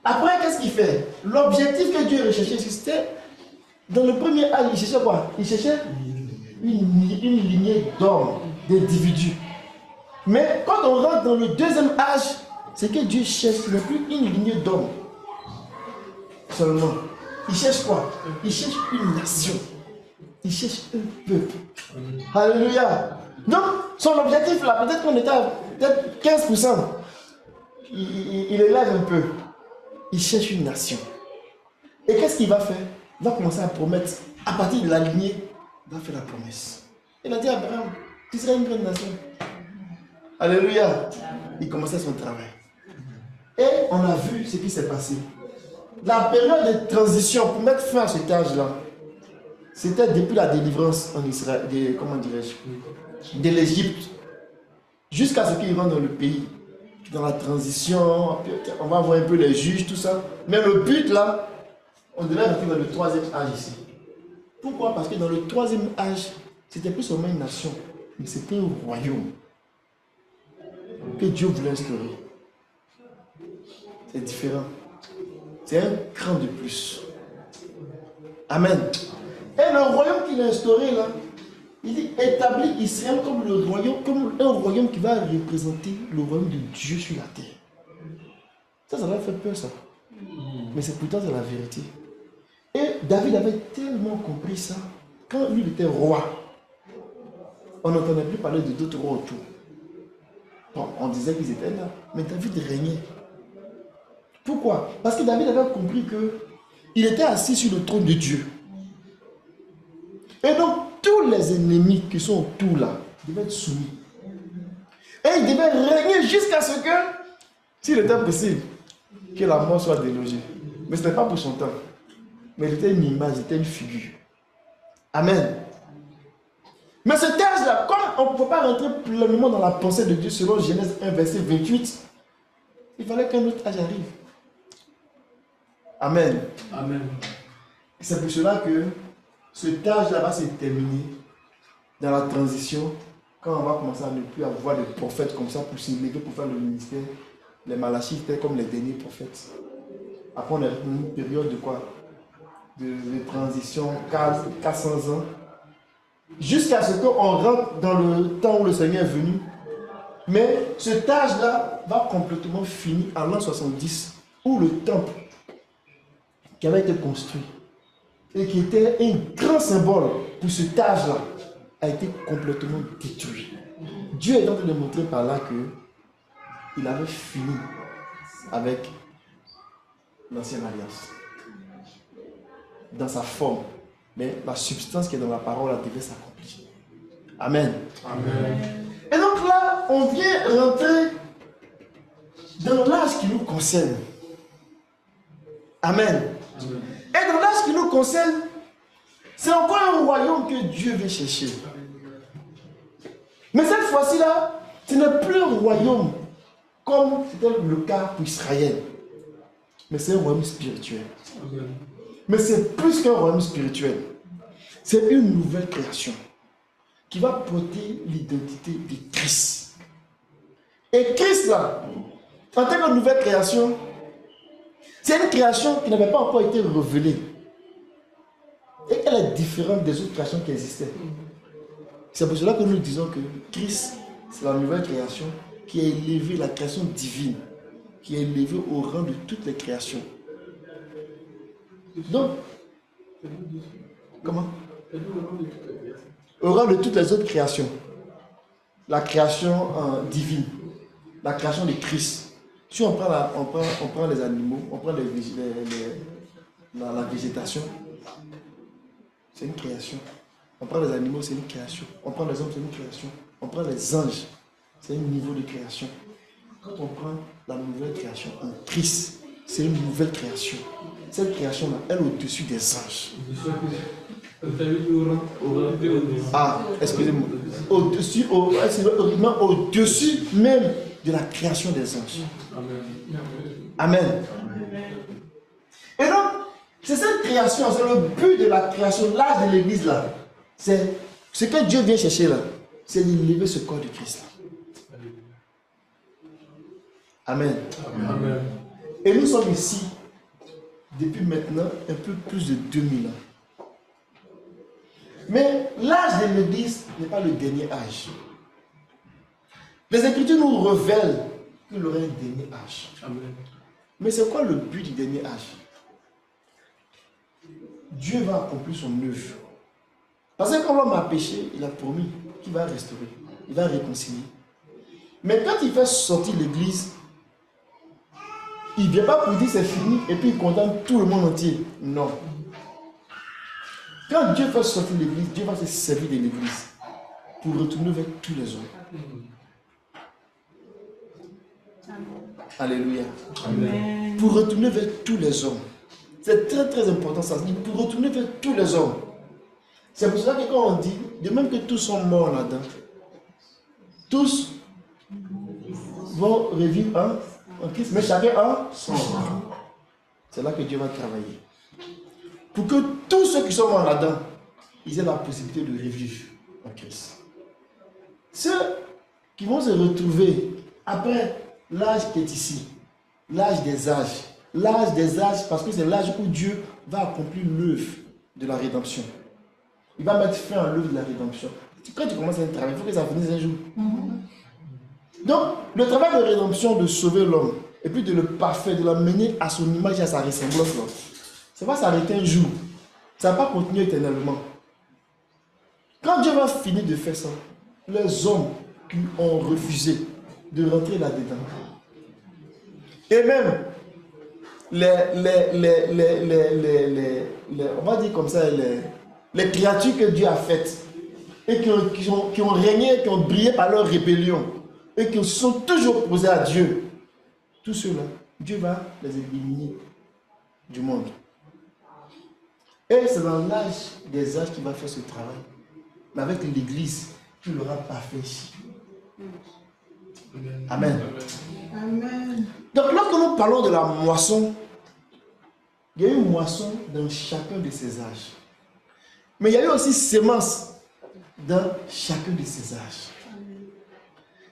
Après, qu'est-ce qu'il fait? L'objectif que Dieu recherchait, c'était, dans le premier âge, il cherchait quoi? Il cherchait une lignée d'hommes, d'individus. Mais quand on rentre dans le deuxième âge, c'est que Dieu cherche, ce n'est plus une lignée d'hommes seulement. Il cherche quoi? Il cherche une nation. Il cherche un peuple. Alléluia. Donc, son objectif là, peut-être qu'on était à peut-être 15%. Il élève un peu. Il cherche une nation. Et qu'est-ce qu'il va faire? Il va commencer à promettre. À partir de la lignée, il va faire la promesse. Il a dit à Abraham, tu seras une grande nation. Alléluia. Il commençait son travail. Et on a vu ce qui s'est passé. La période de transition pour mettre fin à cet âge-là, c'était depuis la délivrance en Israël, comment dirais-je, de l'Égypte, jusqu'à ce qu'ils rentrent dans le pays, dans la transition, on va voir un peu les juges, tout ça. Mais le but là, on devait rentrer dans le troisième âge ici. Pourquoi? Parce que dans le troisième âge, c'était plus seulement une nation, mais c'était un royaume que Dieu voulait instaurer. C'est différent. C'est un cran de plus. Amen. Et le royaume qu'il a instauré là, il dit établit Israël comme le royaume, comme un royaume qui va représenter le royaume de Dieu sur la terre. Ça va faire peur ça. Mais c'est pourtant la vérité. Et David avait tellement compris ça, quand lui était roi, on n'entendait plus parler de d'autres rois autour. Bon, on disait qu'ils étaient là, mais David régnait. Pourquoi? Parce que David avait compris qu'il était assis sur le trône de Dieu. Et donc, tous les ennemis qui sont autour là, devaient être soumis. Et il devait régner jusqu'à ce que, s'il était possible, que la mort soit délogée. Mais ce n'était pas pour son temps. Mais il était une image, il était une figure. Amen. Mais ce âge-là, comme on ne peut pas rentrer pleinement dans la pensée de Dieu selon Genèse 1, verset 28, il fallait qu'un autre âge arrive. Amen. Amen. C'est pour cela que cet âge-là va se terminer dans la transition, quand on va commencer à ne plus avoir de prophètes comme ça pour s'élever, pour faire le ministère. Les Malachis étaient comme les derniers prophètes. Après, on a une période de quoi? De transition, 400 ans. Jusqu'à ce qu'on rentre dans le temps où le Seigneur est venu. Mais cet âge-là va complètement finir en l'an 70, où le temple qui avait été construit et qui était un grand symbole pour cet âge-là a été complètement détruit. Dieu est en train de montrer par là qu'il avait fini avec l'ancienne alliance dans sa forme, mais la substance qui est dans la parole devait s'accomplir. Amen. Amen. Et donc là, on vient rentrer dans l'âge qui nous concerne. Amen. Amen. Et dans l'âge qui nous concerne, c'est encore un royaume que Dieu veut chercher. Mais cette fois-ci là, ce n'est plus un royaume comme c'était le cas pour Israël. Mais c'est un royaume spirituel. Amen. Mais c'est plus qu'un royaume spirituel. C'est une nouvelle création qui va porter l'identité de Christ. Et Christ là, en tant que nouvelle création, c'est une création qui n'avait pas encore été révélée. Et elle est différente des autres créations qui existaient. C'est pour cela que nous disons que Christ, c'est la nouvelle création qui a élevé la création divine, qui est élevée au rang de toutes les créations. Donc, comment? Au rang de toutes les autres créations. La création divine, la création de Christ. Si on prend les animaux, on prend la végétation, c'est une création. On prend les animaux, c'est une création. On prend les hommes, c'est une création. On prend les anges, c'est un niveau de création. Quand on prend la nouvelle création en Christ, c'est une nouvelle création. Cette création-là, elle est au-dessus des anges. Ah, excusez-moi. Au-dessus même de la création des anges. Amen. Et donc, c'est cette création, c'est le but de la création, l'âge de l'église là. C'est ce que Dieu vient chercher là. C'est d'élever ce corps de Christ là. Amen. Amen. Et nous sommes ici depuis maintenant un peu plus de 2000 ans. Mais l'âge de l'église n'est pas le dernier âge. Les Écritures nous révèlent qu'il y aura un dernier âge. Amen. Mais c'est quoi le but du dernier âge? Dieu va accomplir son œuvre. Parce que quand l'homme a péché, il a promis qu'il va restaurer, il va réconcilier. Mais quand il fait sortir l'église, il ne vient pas pour dire c'est fini et puis il condamne tout le monde entier. Non. Quand Dieu fait sortir l'église, Dieu va se servir de l'église pour retourner vers tous les hommes. Alléluia. Amen. Pour retourner vers tous les hommes. C'est très très important ça. Pour retourner vers tous les hommes. C'est pour cela que quand on dit, de même que tous sont morts là-dedans, tous vont revivre en Christ, mais chacun en son rang. C'est là que Dieu va travailler. Pour que tous ceux qui sont morts là-dedans, ils aient la possibilité de revivre en Christ. Ceux qui vont se retrouver après l'âge qui est ici, l'âge des âges, parce que c'est l'âge où Dieu va accomplir l'œuvre de la rédemption. Il va mettre fin à l'œuvre de la rédemption. Quand tu commences un travail, il faut que ça finisse un jour. Donc, le travail de rédemption, de sauver l'homme, et puis de le parfaire, de l'amener à son image et à sa ressemblance, ça va s'arrêter un jour. Ça ne va pas continuer éternellement. Quand Dieu va finir de faire ça, les hommes qui ont refusé de rentrer là-dedans, et même on va dire comme ça, les créatures que Dieu a faites, et qui ont régné, qui ont brillé par leur rébellion, et qui se sont toujours opposés à Dieu, tous ceux-là, Dieu va les éliminer du monde. Et c'est dans l'âge des âges qu'il va faire ce travail. Mais avec l'Église, il l'aura parfait ici. Amen. Amen. Donc lorsque nous parlons de la moisson, il y a eu une moisson dans chacun de ces âges. Mais il y a eu aussi sémence dans chacun de ces âges.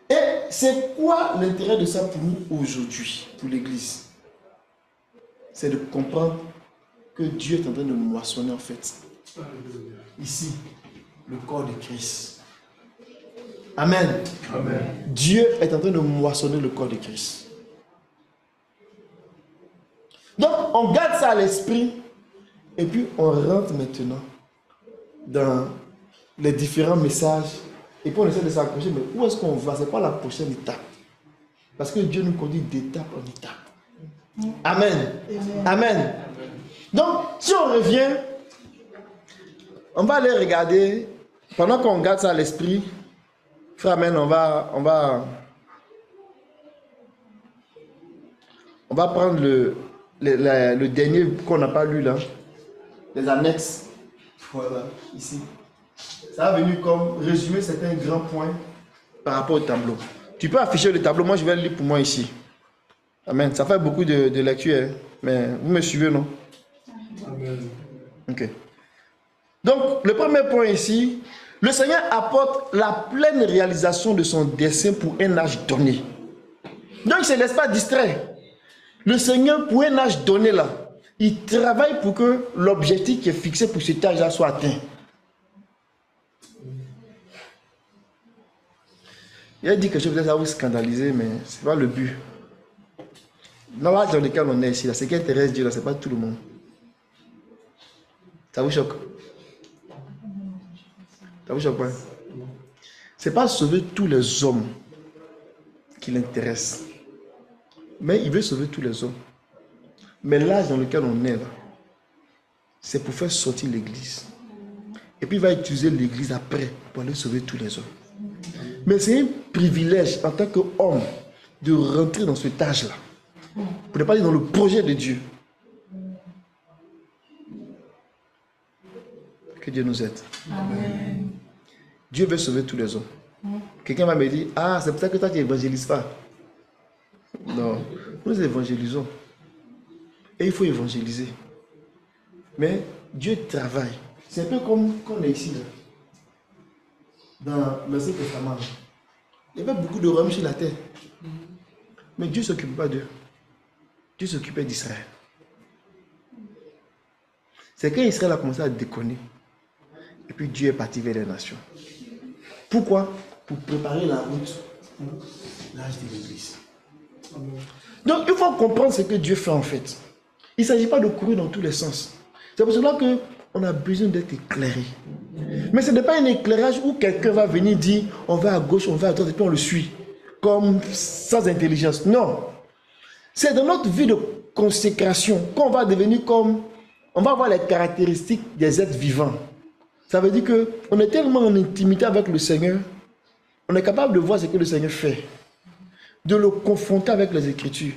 Et c'est quoi l'intérêt de ça pour nous aujourd'hui, pour l'Église? C'est de comprendre que Dieu est en train de moissonner en fait. Ici, le corps de Christ. Amen. Amen. Dieu est en train de moissonner le corps de Christ. Donc, on garde ça à l'esprit et puis on rentre maintenant dans les différents messages et puis on essaie de s'accrocher. Mais où est-ce qu'on va? Ce n'est pas la prochaine étape. Parce que Dieu nous conduit d'étape en étape. Amen. Amen. Donc, si on revient, on va aller regarder, pendant qu'on garde ça à l'esprit, frère, amen, on va prendre le dernier qu'on n'a pas lu là, les annexes, voilà, ici. Ça a venu comme résumer certains grands points par rapport au tableau. Tu peux afficher le tableau, moi je vais le lire pour moi ici. Amen, ça fait beaucoup de lecture, hein, mais vous me suivez, non? Amen. Ok. Donc, le premier point ici, le Seigneur apporte la pleine réalisation de son dessein pour un âge donné. Donc, il ne se laisse pas distraire. Le Seigneur, pour un âge donné là, il travaille pour que l'objectif qui est fixé pour cet âge-là soit atteint. Il a dit quelque chose, peut-être ça va vous scandaliser, mais ce n'est pas le but. Dans l'âge dans lequel on est ici, là, ce qui intéresse Dieu, ce n'est pas tout le monde. Ça vous choque? Ça vous choque pas? Ce n'est pas sauver tous les hommes qui l'intéressent. Mais il veut sauver tous les hommes. Mais l'âge dans lequel on est là, c'est pour faire sortir l'église. Et puis il va utiliser l'église après pour aller sauver tous les hommes. Mais c'est un privilège en tant qu'homme de rentrer dans cet âge-là. Pour ne pas dire dans le projet de Dieu. Que Dieu nous aide. Amen. Dieu veut sauver tous les hommes. Quelqu'un va me dire, ah, c'est peut-être que toi tu n'évangélises pas. Non, nous évangélisons. Et il faut évangéliser. Mais Dieu travaille. C'est un peu comme quand on est ici, là. Dans l'Ancien Testament. Il y avait beaucoup de royaumes sur la terre. Mais Dieu ne s'occupait pas d'eux. Dieu s'occupait d'Israël. C'est quand Israël a commencé à déconner. Et puis Dieu est parti vers les nations. Pourquoi? Pour préparer la route pour l'âge de l'Église. Donc il faut comprendre ce que Dieu fait en fait. Il ne s'agit pas de courir dans tous les sens. C'est pour cela qu'on a besoin d'être éclairé. Mais ce n'est pas un éclairage où quelqu'un va venir dire on va à gauche, on va à droite et puis on le suit. Comme sans intelligence. Non. C'est dans notre vie de consécration qu'on va devenir comme... On va avoir les caractéristiques des êtres vivants. Ça veut dire qu'on est tellement en intimité avec le Seigneur, on est capable de voir ce que le Seigneur fait, de le confronter avec les Écritures,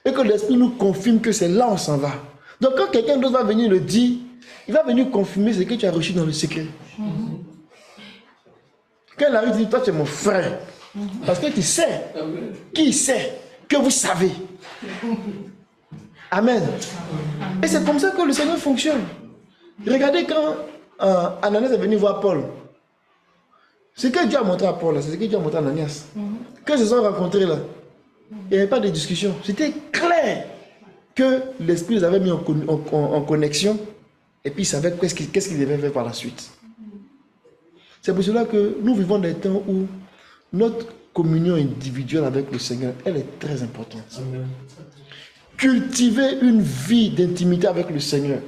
et que l'Esprit nous confirme que c'est là où on s'en va. Donc quand quelqu'un d'autre va venir le dire, il va venir confirmer ce que tu as reçu dans le secret. Quand il arrive, il dit, toi tu es mon frère. Parce que tu sais, qui sait, que vous savez. Amen. Et c'est comme ça que le Seigneur fonctionne. Regardez quand Ananias est venu voir Paul. Ce que Dieu a montré à Paul, c'est ce que Dieu a montré à Ananias. Quand ils se sont rencontrés là, il n'y avait pas de discussion. C'était clair que l'Esprit les avait mis en connexion et puis il savait qu'est-ce qu'il devait faire par la suite. C'est pour cela que nous vivons des temps où notre communion individuelle avec le Seigneur, elle est très importante. Amen. Cultiver une vie d'intimité avec le Seigneur,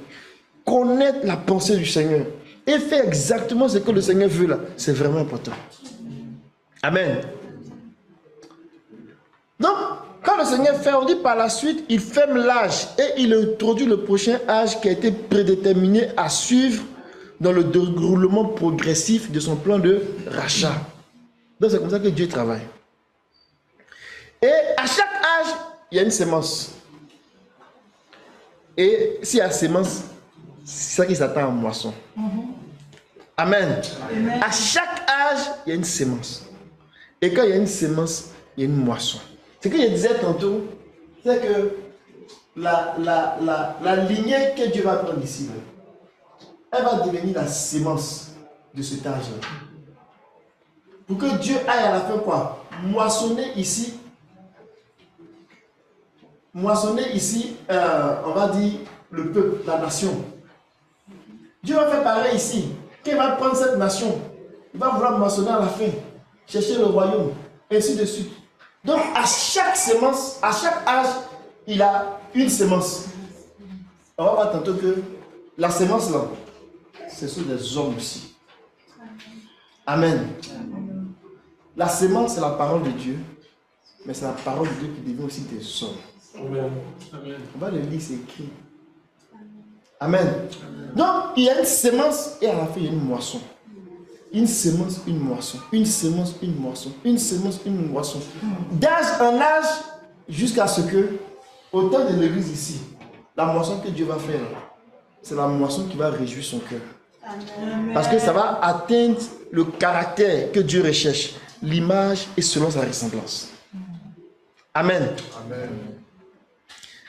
connaître la pensée du Seigneur et faire exactement ce que le Seigneur veut là, c'est vraiment important. Amen. Donc, quand le Seigneur fait, on dit par la suite, il ferme l'âge et il introduit le prochain âge qui a été prédéterminé à suivre dans le déroulement progressif de son plan de rachat. Donc, c'est comme ça que Dieu travaille. Et à chaque âge, il y a une sémence. Et s'il y a sémence, c'est ça qui s'attend à moisson. Amen. Amen. À chaque âge, il y a une sémence. Et quand il y a une sémence, il y a une moisson. Ce que je disais tantôt, c'est que la lignée que Dieu va prendre ici, elle va devenir la sémence de cet âge-là. Pour que Dieu aille à la fin quoi? Moissonner ici. Moissonner ici, on va dire, le peuple, la nation. Dieu va faire pareil ici. Quand il va prendre cette nation, il va vouloir moissonner à la fin, chercher le royaume, et ainsi de suite. Donc, à chaque sémence, à chaque âge, il a une sémence. On va voir tantôt que la sémence là, ce sont des hommes aussi. Amen. La sémence, c'est la parole de Dieu, mais c'est la parole de Dieu qui devient aussi des hommes. Amen. On va le lire, c'est écrit. Amen. Donc, il y a une sémence et à la fin, il y a une moisson. Une sémence, une moisson. Une sémence, une moisson. Une sémence, une moisson. D'âge en âge, jusqu'à ce que, au temps de l'église ici, la moisson que Dieu va faire, c'est la moisson qui va réjouir son cœur. Parce que ça va atteindre le caractère que Dieu recherche, l'image et selon sa ressemblance. Amen. Amen.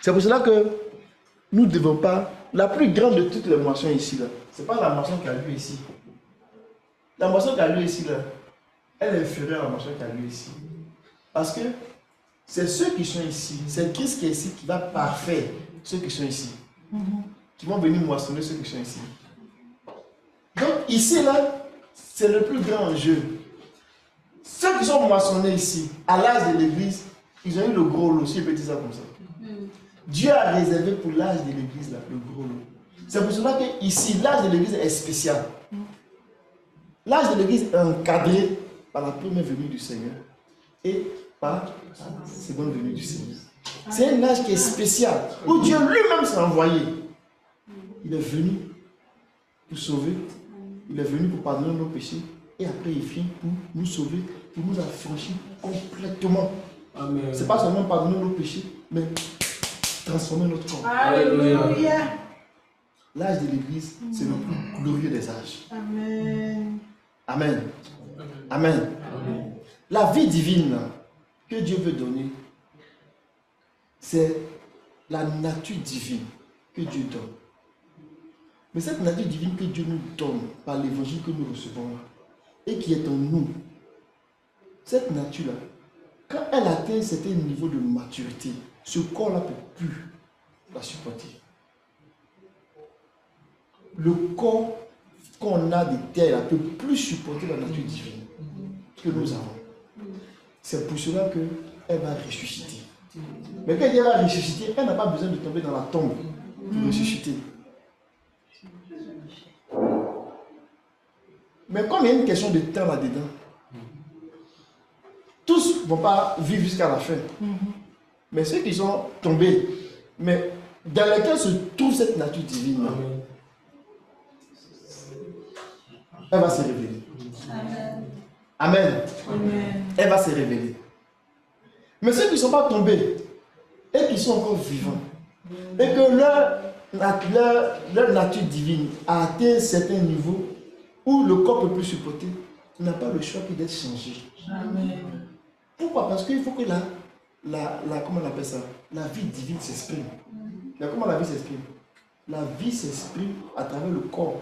C'est pour cela que nous ne devons pas, la plus grande de toutes les moissons ici, ce n'est pas la moisson qui a lieu ici. La moisson qui a lieu ici, là, elle est inférieure à la moisson qui a lieu ici. Parce que c'est ceux qui sont ici, c'est Christ qui est ici qui va parfaire ceux qui sont ici. Qui vont venir moissonner ceux qui sont ici. Donc ici, là, c'est le plus grand enjeu. Ceux qui sont moissonnés ici, à l'âge de l'église, ils ont eu le gros lot, si je peux dire ça comme ça. Dieu a réservé pour l'âge de l'église, là, le gros lot. C'est pour cela que ici, l'âge de l'église est spécial. L'âge de l'église est encadré par la première venue du Seigneur et par la seconde venue du Seigneur. C'est un âge qui est spécial, où Dieu lui-même s'est envoyé. Il est venu pour sauver, il est venu pour pardonner nos péchés, et après il vient pour nous sauver, pour nous affranchir complètement. Ce n'est pas seulement pardonner nos péchés, mais transformer notre corps. Alléluia. L'âge de l'église, c'est le plus glorieux des âges. Amen. Amen. Amen. Amen. La vie divine que Dieu veut donner, c'est la nature divine que Dieu donne. Mais cette nature divine que Dieu nous donne par l'évangile que nous recevons là, et qui est en nous, cette nature-là, quand elle atteint un certain niveau de maturité, ce corps-là ne peut plus la supporter. Le corps qu'on a de terre ne peut plus supporter la nature divine que nous avons. C'est pour cela qu'elle va ressusciter. Mais quand elle va ressusciter, elle n'a pas besoin de tomber dans la tombe pour ressusciter. Mais comme il y a une question de temps là-dedans, tous ne vont pas vivre jusqu'à la fin. Mais ceux qui sont tombés, mais dans lesquels se trouve cette nature divine, elle va se révéler. Amen. Amen. Amen. Elle va se révéler. Mais ceux qui ne sont pas tombés et qui sont encore vivants, Et que leur nature divine a atteint un certain niveau où le corps ne peut plus supporter, il n'a pas le choix que d'être changé. Amen. Pourquoi? Parce qu'il faut que comment on appelle ça? La vie divine s'exprime. Comment la vie s'exprime? La vie s'exprime à travers le corps.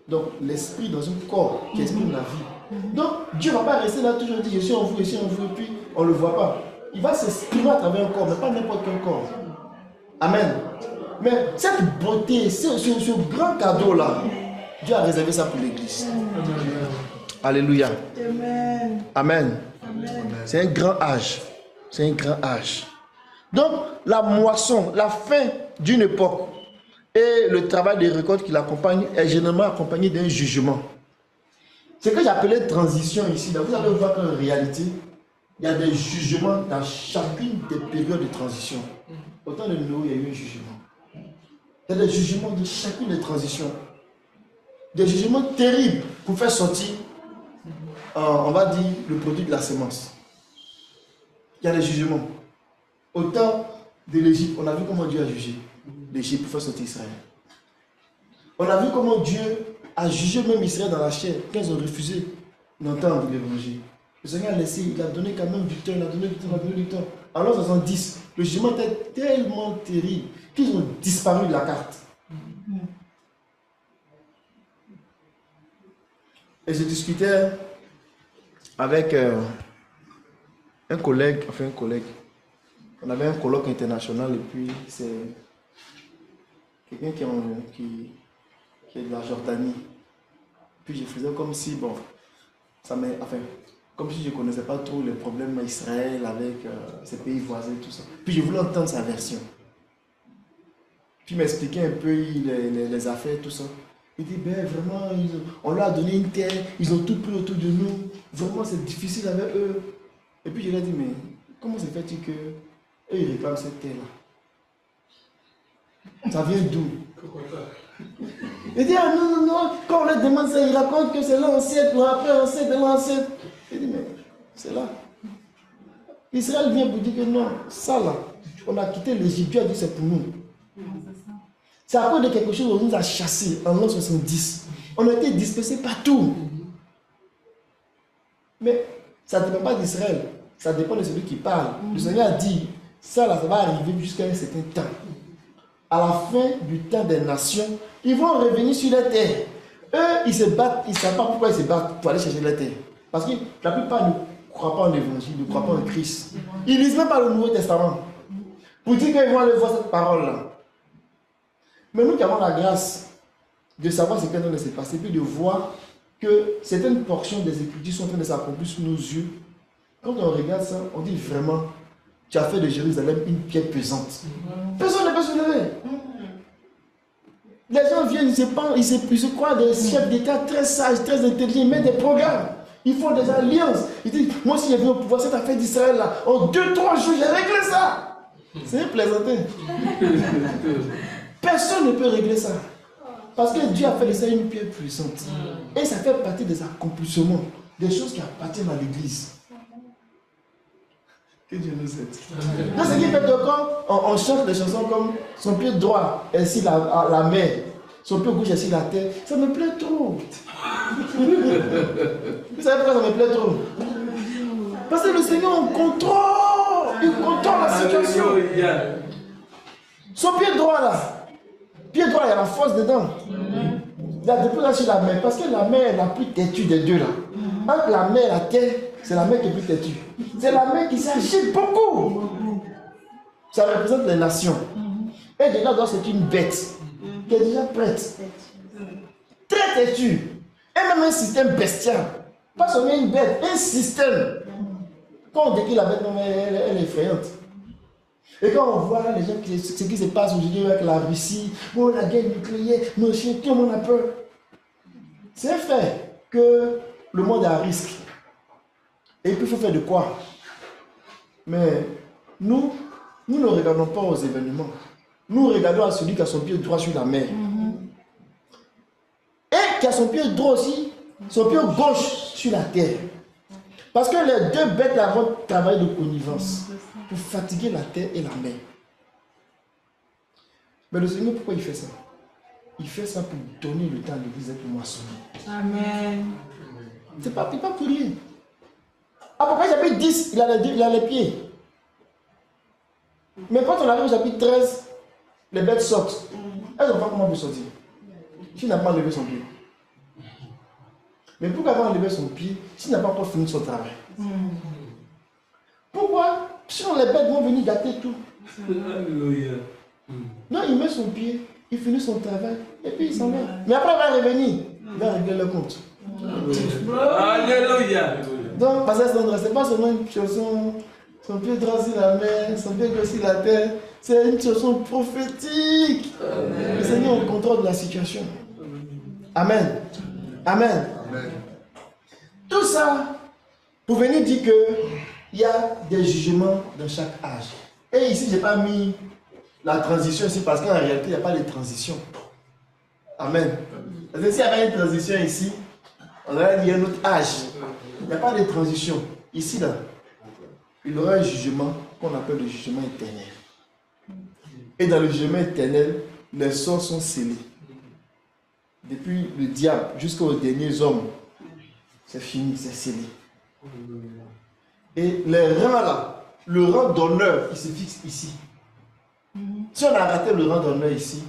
Donc l'esprit dans un corps qui exprime la vie. Donc Dieu ne va pas rester là toujours dire je suis en vous, je suis en vous, et puis on ne le voit pas. Il va s'exprimer à travers un corps, mais pas n'importe quel corps. Amen. Mais cette beauté, ce grand cadeau-là, Dieu a réservé ça pour l'église. Alléluia. Amen. Amen. C'est un grand âge. C'est un grand âge. Donc, la moisson, la fin d'une époque et le travail de récolte qui l'accompagne est généralement accompagné d'un jugement. Ce que j'appelais transition ici, là, vous allez voir qu'en réalité, il y a des jugements dans chacune des périodes de transition. Au temps de Noé, il y a eu un jugement. Il y a des jugements de chacune des transitions. Des jugements terribles pour faire sortir, on va dire, le produit de la semence. Il y a des jugements. Au temps de l'Égypte, on a vu comment Dieu a jugé l'Égypte pour faire sortir Israël. On a vu comment Dieu a jugé même Israël dans la chair quand ils ont refusé d'entendre l'évangile. Le Seigneur a laissé, il a donné quand même du temps, il a donné du temps, il a donné du temps. Alors en 70, le jugement était tellement terrible qu'ils ont disparu de la carte. Et je discutais avec un collègue. On avait un colloque international et puis c'est quelqu'un qui est de la Jordanie. Puis je faisais comme si, bon, comme si je ne connaissais pas trop les problèmes d'Israël avec ses pays voisins et tout ça. Puis je voulais entendre sa version. Puis il m'expliquait un peu les affaires, tout ça. Il dit, ben vraiment, on leur a donné une terre, ils ont tout pris autour de nous. Vraiment, c'est difficile avec eux. Et puis je lui ai dit, mais comment se fait-il que eux, ils réclament cette terre-là? Ça vient d'où? Il dit, ah non, non, non, quand on leur demande ça, ils racontent que c'est l'ancêtre, après l'ancêtre de l'ancêtre. Il dit, mais c'est là. Israël vient pour dire que non, ça là, on a quitté l'Égypte, Dieu a dit c'est pour nous. C'est à cause de quelque chose qu'on nous a chassés en l'an 70. On a été dispersés partout. Mais ça ne dépend pas d'Israël, ça dépend de celui qui parle. Le Seigneur a dit, ça là, ça va arriver jusqu'à un certain temps. À la fin du temps des nations, ils vont revenir sur la terre. Eux, ils se battent, ils ne savent pas pourquoi ils se battent pour aller chercher la terre. Parce que la plupart ne croient pas en l'évangile, ne croient pas en Christ. Ils ne lisent même pas le Nouveau Testament. Pour dire qu'ils vont aller voir cette parole-là. Mais nous qui avons la grâce de savoir ce qui est en train de se passer, puis de voir que certaines portions des Écritures sont en train de s'accomplir sous nos yeux. Quand on regarde ça, on dit vraiment, tu as fait de Jérusalem une pierre pesante. Personne ne peut se lever. Les gens viennent, ils se croient des chefs d'État très sages, très intelligents, ils mettent des programmes. Ils font des alliances. Ils disent, moi si je viens au pouvoir, cette affaire d'Israël là, en 2-3 jours, j'ai réglé ça. C'est plaisanter. Personne ne peut régler ça. Parce que Dieu a fait de ça une pierre puissante. Et ça fait partie des accomplissements, des choses qui appartiennent à l'Église. Que Dieu nous aide. Donc ce qui fait que quand on chante des chansons comme son pied droit est sur la mer, son pied gauche est sur la terre, ça me plaît trop. Vous savez pourquoi ça me plaît trop? Parce que le Seigneur en contrôle. Il contrôle la situation. Son pied droit là, pied droit, il y a la force dedans. Il y a des choses sur la mer, parce que la mer est la plus têtue des deux là. Entre la mer et la terre, c'est la mer qui est plus têtue. C'est la mer qui s'agite beaucoup. Ça représente les nations. Et déjà, c'est une bête qui est déjà prête. Très têtue. Et même un système bestial. Pas seulement une bête, un système. Quand on décrit la bête, elle est effrayante. Et quand on voit là, les gens, ce qui se passe aujourd'hui avec la Russie, oh, la guerre nucléaire, nos chiens, tout le monde a peur. C'est fait que le monde est à risque. Et puis il faut faire de quoi? Mais nous ne regardons pas aux événements. Nous regardons à celui qui a son pied droit sur la mer. Et qui a son pied droit aussi, son pied gauche sur la terre. Parce que les deux bêtes là vont travailler de connivence pour fatiguer la terre et la mer. Mais le Seigneur, pourquoi il fait ça? Il fait ça pour donner le temps à l'église pour moissonner. Amen. C'est pas pour rien. Apocalypse chapitre 10, il a les pieds. Mais quand on arrive au chapitre 13, les bêtes sortent. Elles ne vont pas comment sortir. S'il n'a pas levé son pied. Mais pourquoi avoir levé son pied s'il n'a pas encore fini son travail? Pourquoi? Sinon les bêtes vont venir gâter tout. Alléluia. Non, il met son pied, il finit son travail et puis il s'en va. Mais après il va revenir, il va régler le compte. Alléluia. Donc, parce que c'est pas seulement une chanson, son pied droit sur la mer, son pied gauche sur la terre, c'est une chanson prophétique. Le Seigneur est au contrôle de la situation. Amen. Amen. Amen. Tout ça pour venir dire qu'il y a des jugements dans chaque âge. Et ici, je n'ai pas mis la transition ici parce qu'en réalité, il n'y a pas de transition. Amen. Parce que s'il y avait une transition ici, on aurait dit un autre âge. Il n'y a pas de transition. Ici, là, il y aura un jugement qu'on appelle le jugement éternel. Et dans le jugement éternel, les sorts sont scellés. Depuis le diable jusqu'aux derniers hommes, c'est fini, c'est scellé. Et les rangs là, le rang d'honneur, il se fixe ici. Si on a raté le rang d'honneur ici,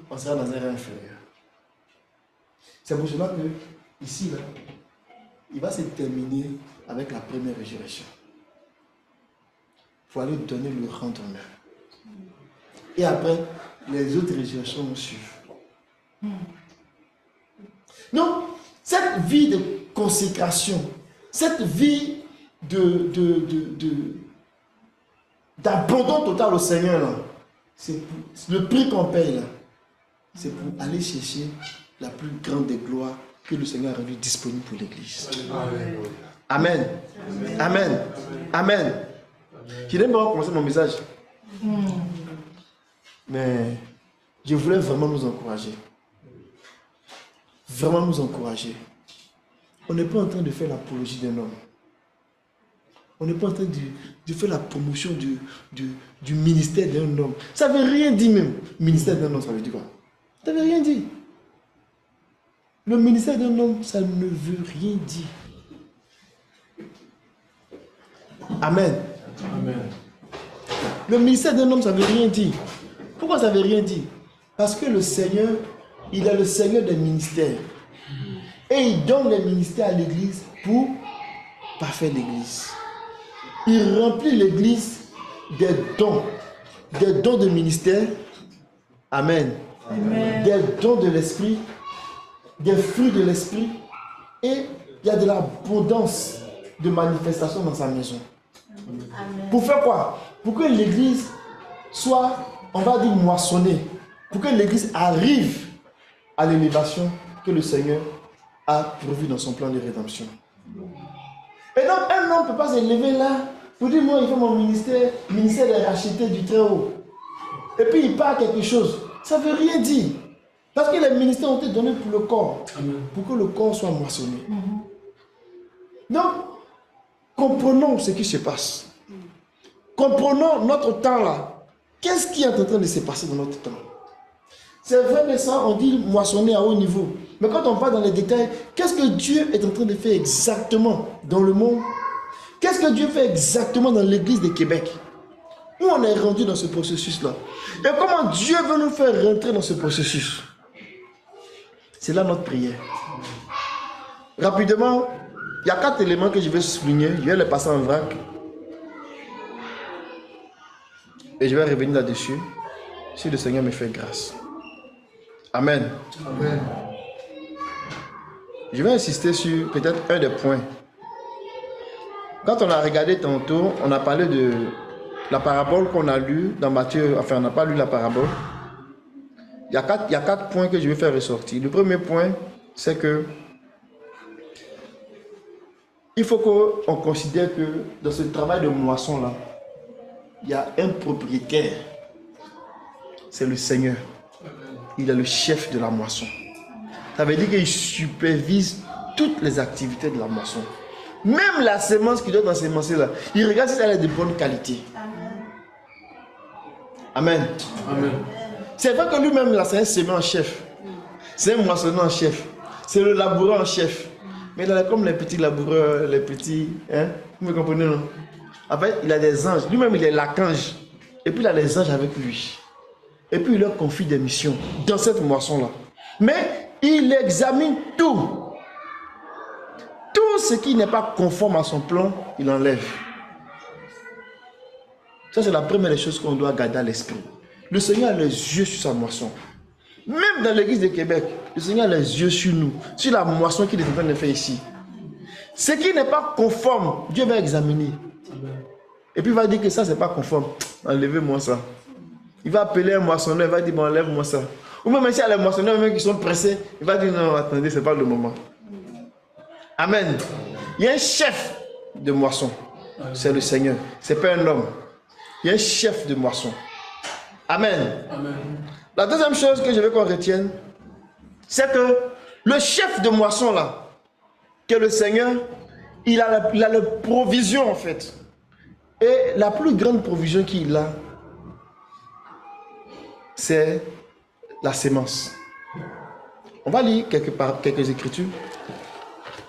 on sera dans un rang inférieur. C'est pour cela que, ici, là, il va se terminer avec la première résurrection. Il faut aller donner le rang d'honneur. Et après, les autres résurrections vont suivre. Donc, cette vie de consécration, cette vie d'abandon total au Seigneur, là, c'est le prix qu'on paye là. C'est pour aller chercher la plus grande des gloires que le Seigneur a rendu disponible pour l'Église. Amen. Amen. Amen. Je n'aime pas commencer mon message. Mais je voulais vraiment nous encourager. Vraiment nous encourager. On n'est pas en train de faire l'apologie d'un homme. On n'est pas en train de faire la promotion du ministère d'un homme. Ça ne veut rien dire même. Ministère d'un homme, ça veut dire quoi? Ça ne veut rien dire. Le ministère d'un homme, ça ne veut rien dire. Amen. Amen. Le ministère d'un homme, ça ne veut rien dire. Pourquoi ça ne veut rien dire? Parce que le Seigneur, il est le Seigneur des ministères. Et il donne les ministères à l'Église pour parfaire l'Église. Il remplit l'Église des dons de ministère. Amen. Amen. Des dons de l'Esprit, des fruits de l'Esprit. Et il y a de l'abondance de manifestations dans sa maison. Amen. Pour faire quoi? Pour que l'Église soit, on va dire, moissonnée. Pour que l'Église arrive à l'élévation que le Seigneur a prévue dans son plan de rédemption. Et donc, un homme ne peut pas s'élever là pour dire, moi, il fait mon ministère des rachetés du Très-Haut. Et puis, il parle quelque chose. Ça ne veut rien dire. Parce que les ministères ont été donnés pour le corps. Pour que le corps soit moissonné. Donc, comprenons ce qui se passe. Comprenons notre temps là. Qu'est-ce qui est en train de se passer dans notre temps? C'est vrai que ça, on dit moissonner à haut niveau. Mais quand on va dans les détails, qu'est-ce que Dieu est en train de faire exactement dans le monde? Qu'est-ce que Dieu fait exactement dans l'église de Québec? Où on est rendu dans ce processus-là? Et comment Dieu veut nous faire rentrer dans ce processus? C'est là notre prière. Rapidement, il y a 4 éléments que je vais souligner. Je vais les passer en vrac. Et je vais revenir là-dessus si le Seigneur me fait grâce. Amen. Amen. Je vais insister sur peut-être un des points. Quand on a regardé tantôt, on a parlé de la parabole qu'on a lue dans Matthieu. Enfin, on n'a pas lu la parabole. Il y a 4 points que je vais faire ressortir. Le premier point, c'est que il faut qu'on considère que dans ce travail de moisson-là, il y a un propriétaire. C'est le Seigneur. Il est le chef de la moisson. Ça veut dire qu'il supervise toutes les activités de la moisson. Même la semence qui doit dans ces là, il regarde si elle est de bonne qualité. Amen. Amen. C'est vrai que lui-même, là, c'est un semeur en chef. C'est un moissonneur en chef. C'est le laboureur en chef. Mais il a comme les petits laboureurs, les petits... Hein? Vous me comprenez, non? En fait, il a des anges. Lui-même, il est l'archange. Et puis, il a les anges avec lui. Et puis, il leur confie des missions dans cette moisson-là. Mais il examine tout. Tout ce qui n'est pas conforme à son plan, il enlève. Ça, c'est la première des choses qu'on doit garder à l'esprit. Le Seigneur a les yeux sur sa moisson. Même dans l'église de Québec, le Seigneur a les yeux sur nous, sur la moisson qu'il est en train de faire ici. Ce qui n'est pas conforme, Dieu va examiner. Et puis il va dire que ça, c'est pas conforme. Enlevez-moi ça. Il va appeler un moissonneur, il va dire, bon, enlève-moi ça. Ou même si il y a les moissonneurs même qui sont pressés, il va dire, non, attendez, c'est pas le moment. Amen. Il y a un chef de moisson. C'est le Seigneur. C'est pas un homme. Il y a un chef de moisson. Amen. Amen. La deuxième chose que je veux qu'on retienne, c'est que le chef de moisson là, que le Seigneur, il a la provision en fait. Et la plus grande provision qu'il a, c'est la sémence. On va lire quelques écritures.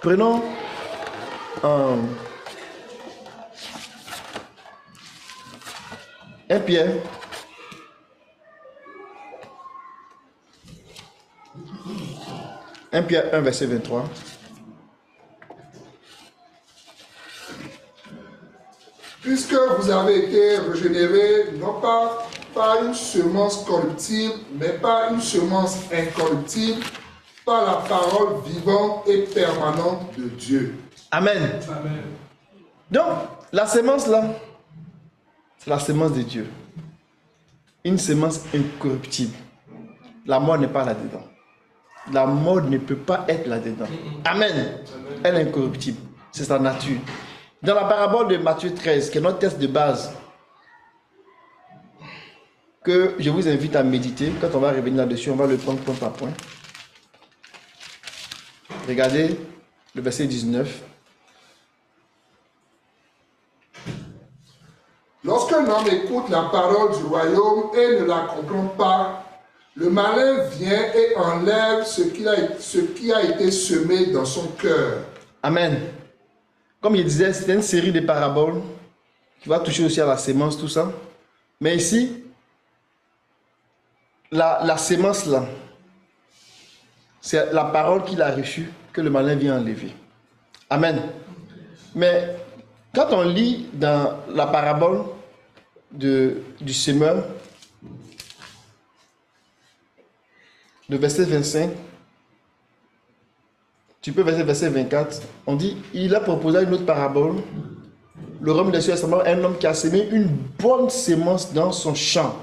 Prenons 1 Pierre. Pierre 1, verset 23. Puisque vous avez été régénérés, non pas par une semence corruptible, mais par une semence incorruptible, par la parole vivante et permanente de Dieu. Amen. Amen. Donc, la sémence là, c'est la sémence de Dieu. Une sémence incorruptible. La mort n'est pas là-dedans. La mort ne peut pas être là-dedans. Amen. Elle est incorruptible. C'est sa nature. Dans la parabole de Matthieu 13, qui est notre texte de base, que je vous invite à méditer, quand on va revenir là-dessus, on va le prendre point par point. Regardez le verset 19. Lorsqu'un homme écoute la parole du royaume et ne la comprend pas, le malin vient et enlève ce qui a été semé dans son cœur. Amen. Comme il disait, c'était une série de paraboles qui va toucher aussi à la sémence, tout ça. Mais ici, la sémence là, c'est la parole qu'il a reçue que le malin vient enlever. Amen. Mais quand on lit dans la parabole du semeur, le verset 25, tu peux verset 24, on dit, il a proposé une autre parabole. Le royaume des cieux est semblable à un homme qui a semé une bonne sémence dans son champ.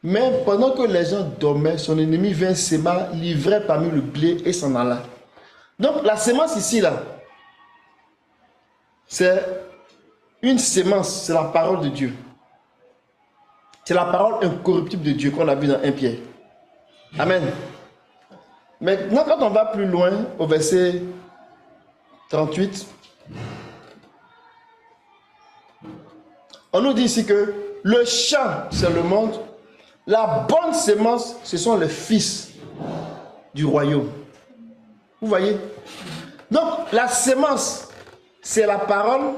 Mais pendant que les gens dormaient, son ennemi vint s'aimer, livrait parmi le blé et s'en alla. Donc la sémence ici, là, c'est une sémence, c'est la parole de Dieu. C'est la parole incorruptible de Dieu qu'on a vu dans 1 Pierre. Amen. Maintenant, quand on va plus loin, au verset 38, on nous dit ici que le champ, c'est le monde. La bonne sémence, ce sont les fils du royaume. Vous voyez? Donc, la sémence, c'est la parole,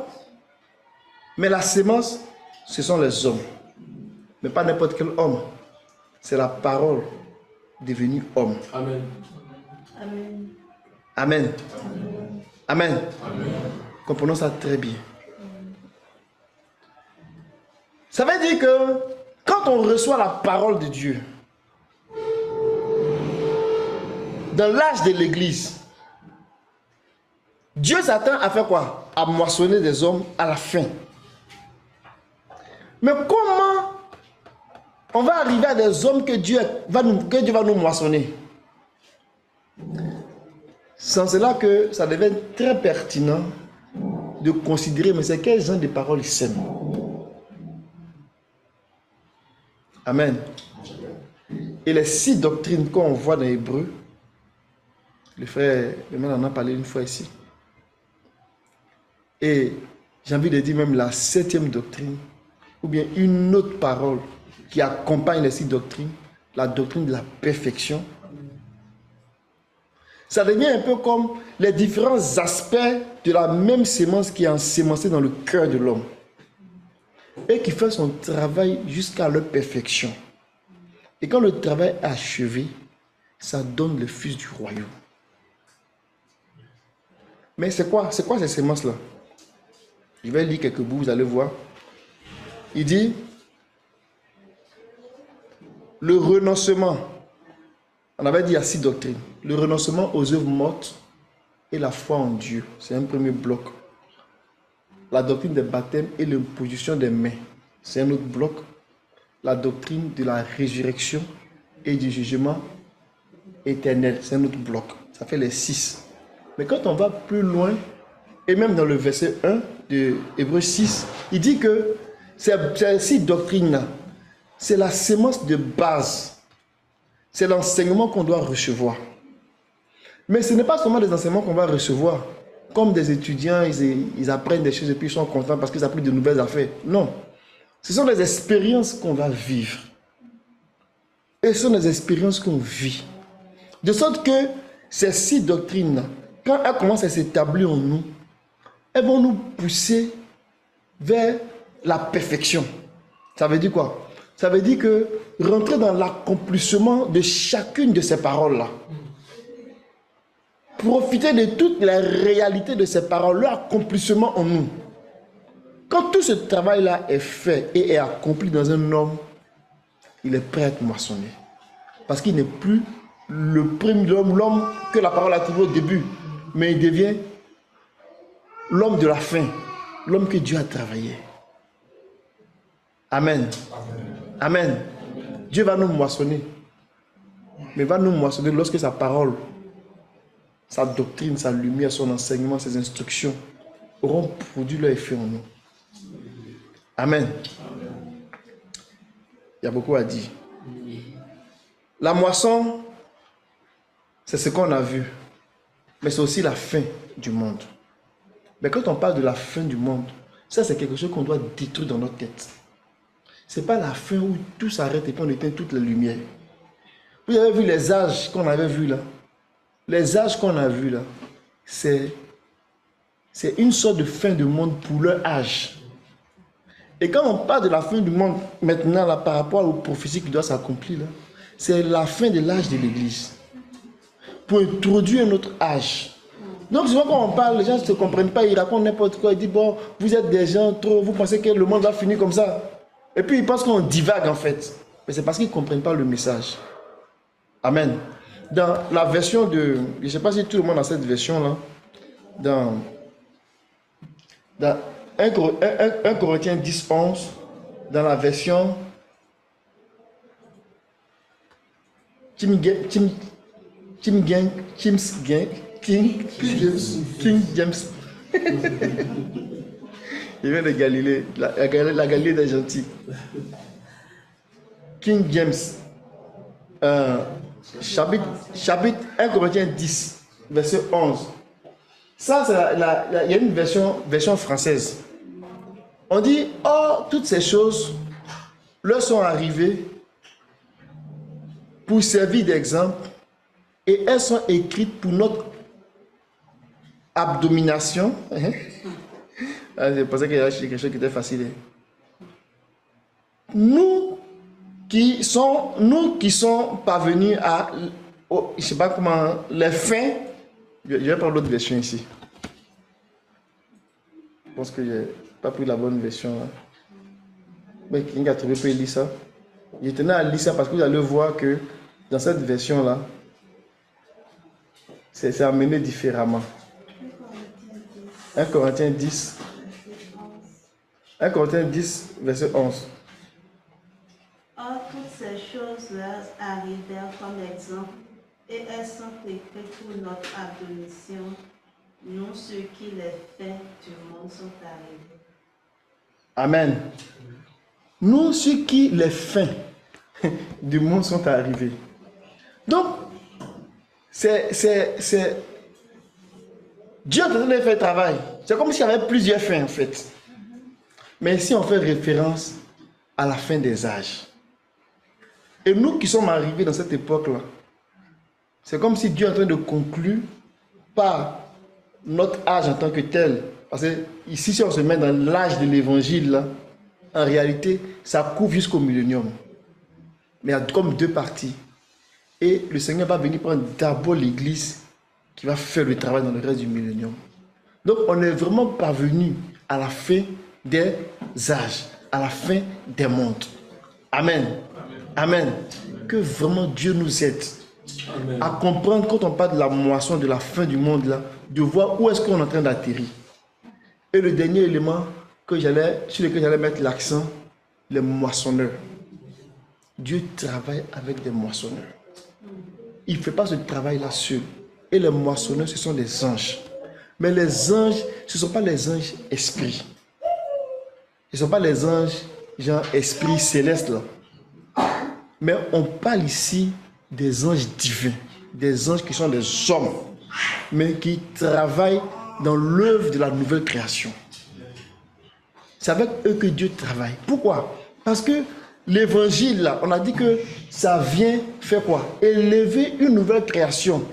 mais la sémence, ce sont les hommes. Mais pas n'importe quel homme. C'est la parole devenue homme. Amen. Amen. Amen. Amen. Amen. Comprenons ça très bien. Ça veut dire que quand on reçoit la parole de Dieu, dans l'âge de l'église, Dieu s'attend à faire quoi? À moissonner des hommes à la fin. Mais comment on va arriver à des hommes que Dieu va nous moissonner? Sans cela que ça devient très pertinent de considérer, mais c'est quel genre de paroles ils sèment. Amen. Et les 6 doctrines qu'on voit dans l'Hébreu, le frère Emmanuel en a parlé une fois ici. Et j'ai envie de dire même la 7e doctrine, ou bien une autre parole qui accompagne les 6 doctrines, la doctrine de la perfection. Ça devient un peu comme les différents aspects de la même sémence qui est ensémencée dans le cœur de l'homme et qui fait son travail jusqu'à leur perfection. Et quand le travail est achevé, ça donne le fils du royaume. Mais c'est quoi ces sémences-là? Je vais lire quelques bouts, vous allez voir. Il dit, le renoncement, on avait dit il y a 6 doctrines. Le renoncement aux œuvres mortes et la foi en Dieu, c'est un premier bloc. La doctrine des baptêmes et l'imposition des mains, c'est un autre bloc. La doctrine de la résurrection et du jugement éternel, c'est un autre bloc. Ça fait les 6. Mais quand on va plus loin, et même dans le verset 1 de Hébreux 6, il dit que ces 6 doctrines-là, c'est la sémence de base. C'est l'enseignement qu'on doit recevoir. Mais ce n'est pas seulement des enseignements qu'on va recevoir. Comme des étudiants, ils apprennent des choses et puis ils sont contents parce qu'ils apprennent de nouvelles affaires. Non. Ce sont des expériences qu'on va vivre. Et ce sont des expériences qu'on vit. De sorte que ces 6 doctrines-là, quand elles commencent à s'établir en nous, elles vont nous pousser vers la perfection. Ça veut dire quoi? Ça veut dire que rentrer dans l'accomplissement de chacune de ces paroles-là. Profiter de toute la réalité de ces paroles, leur accomplissement en nous. Quand tout ce travail-là est fait et est accompli dans un homme, il est prêt à être moissonné. Parce qu'il n'est plus le premier homme, l'homme que la parole a trouvé au début, mais il devient l'homme de la fin, l'homme que Dieu a travaillé. Amen. Amen. Dieu va nous moissonner. Mais va nous moissonner lorsque sa parole, sa doctrine, sa lumière, son enseignement, ses instructions auront produit leur effet en nous. Amen. Il y a beaucoup à dire. La moisson, c'est ce qu'on a vu. Mais c'est aussi la fin du monde. Mais quand on parle de la fin du monde, ça c'est quelque chose qu'on doit détruire dans notre tête. Ce n'est pas la fin où tout s'arrête et puis on éteint toutes les lumières. Vous avez vu les âges qu'on avait vus là. Les âges qu'on a vus là, c'est une sorte de fin du monde pour leur âge. Et quand on parle de la fin du monde maintenant là, par rapport aux prophéties qui doivent s'accomplir là, c'est la fin de l'âge de l'Église. Pour introduire un autre âge. Donc souvent quand on parle, les gens ne se comprennent pas, ils racontent n'importe quoi, ils disent bon, vous êtes des gens trop, vous pensez que le monde va finir comme ça. Et puis ils pensent qu'on divague en fait. Mais c'est parce qu'ils ne comprennent pas le message. Amen. Dans la version de, je ne sais pas si tout le monde a cette version là, dans 1 Corinthiens 10, 11, dans la version King James. Il vient de Galilée, la Galilée des gentils. King James, chapitre 1 Corinthiens 10, verset 11. Ça, il y a une version française. On dit, oh, toutes ces choses leur sont arrivées pour servir d'exemple et elles sont écrites pour notre abdomination. Je pensais qu'il y avait quelque chose qui était facile. Nous qui sont parvenus à, je ne sais pas comment, les fins. Je vais prendre l'autre version ici. Je pense que je n'ai pas pris la bonne version. Hein. Mais qui a trouvé peut lire ça. Je tenais à lire ça parce que vous allez voir que dans cette version-là, c'est amené différemment. 1 Corinthiens 10. 1 Corinthiens 10, verset 11. Or, toutes ces choses-là arrivèrent comme exemple, et elles sont écrites pour notre admonition. Nous, ceux qui les fins du monde sont arrivés. Amen. Nous, ceux qui les fins du monde sont arrivés. Donc, Dieu est en train de faire le travail. C'est comme s'il y avait plusieurs fins en fait. Mais ici, on fait référence à la fin des âges. Et nous qui sommes arrivés dans cette époque-là, c'est comme si Dieu est en train de conclure par notre âge en tant que tel. Parce que ici, si on se met dans l'âge de l'évangile, là, en réalité, ça couvre jusqu'au millénium. Mais il y a comme deux parties. Et le Seigneur va venir prendre d'abord l'église qui va faire le travail dans le reste du millénium. Donc, on est vraiment parvenu à la fin des âges, à la fin des mondes. Amen. Amen. Que vraiment Dieu nous aide à comprendre quand on parle de la moisson, de la fin du monde, là, de voir où est-ce qu'on est en train d'atterrir. Et le dernier élément sur lequel j'allais mettre l'accent, les moissonneurs. Dieu travaille avec des moissonneurs. Il ne fait pas ce travail-là seul. Et les moissonneurs, ce sont des anges. Mais les anges, ce ne sont pas les anges esprits. Ce ne sont pas les anges, genre esprits célestes là. Mais on parle ici des anges divins. Des anges qui sont des hommes. Mais qui travaillent dans l'œuvre de la nouvelle création. C'est avec eux que Dieu travaille. Pourquoi? Parce que l'évangile là, on a dit que ça vient faire quoi? Élever une nouvelle création.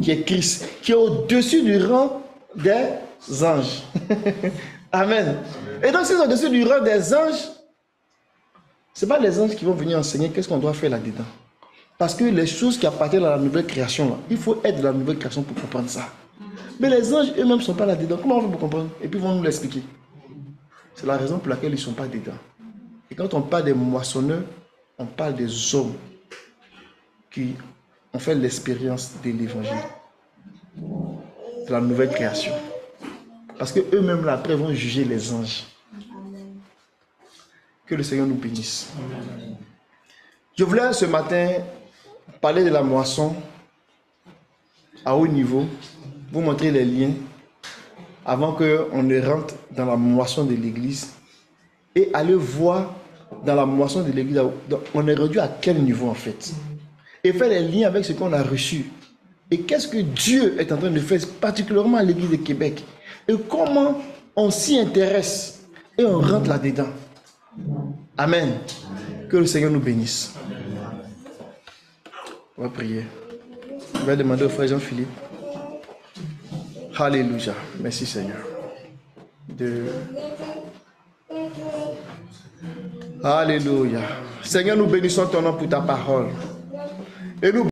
Qui est Christ. Qui est au-dessus du rang des anges. Amen. Et donc, si c'est au-dessus du rang des anges, ce n'est pas les anges qui vont venir enseigner qu'est-ce qu'on doit faire là-dedans. Parce que les choses qui appartiennent à la nouvelle création, là, il faut être de la nouvelle création pour comprendre ça. Mais les anges eux-mêmes ne sont pas là-dedans. Comment on fait pour comprendre? Et puis ils vont nous l'expliquer. C'est la raison pour laquelle ils ne sont pas dedans. Et quand on parle des moissonneurs, on parle des hommes qui ont fait l'expérience de l'évangile, de la nouvelle création. Parce qu'eux-mêmes, là, après, vont juger les anges. Que le Seigneur nous bénisse. Je voulais ce matin parler de la moisson à haut niveau, vous montrer les liens avant qu'on ne rentre dans la moisson de l'église et aller voir dans la moisson de l'église, on est rendu à quel niveau en fait, et faire les liens avec ce qu'on a reçu et qu'est-ce que Dieu est en train de faire particulièrement à l'église de Québec et comment on s'y intéresse et on rentre là-dedans. Amen. Que le Seigneur nous bénisse. On va prier. Je vais demander au frère Jean-Philippe. Alléluia. Merci Seigneur. Alléluia. Seigneur, nous bénissons ton nom pour ta parole. Et nous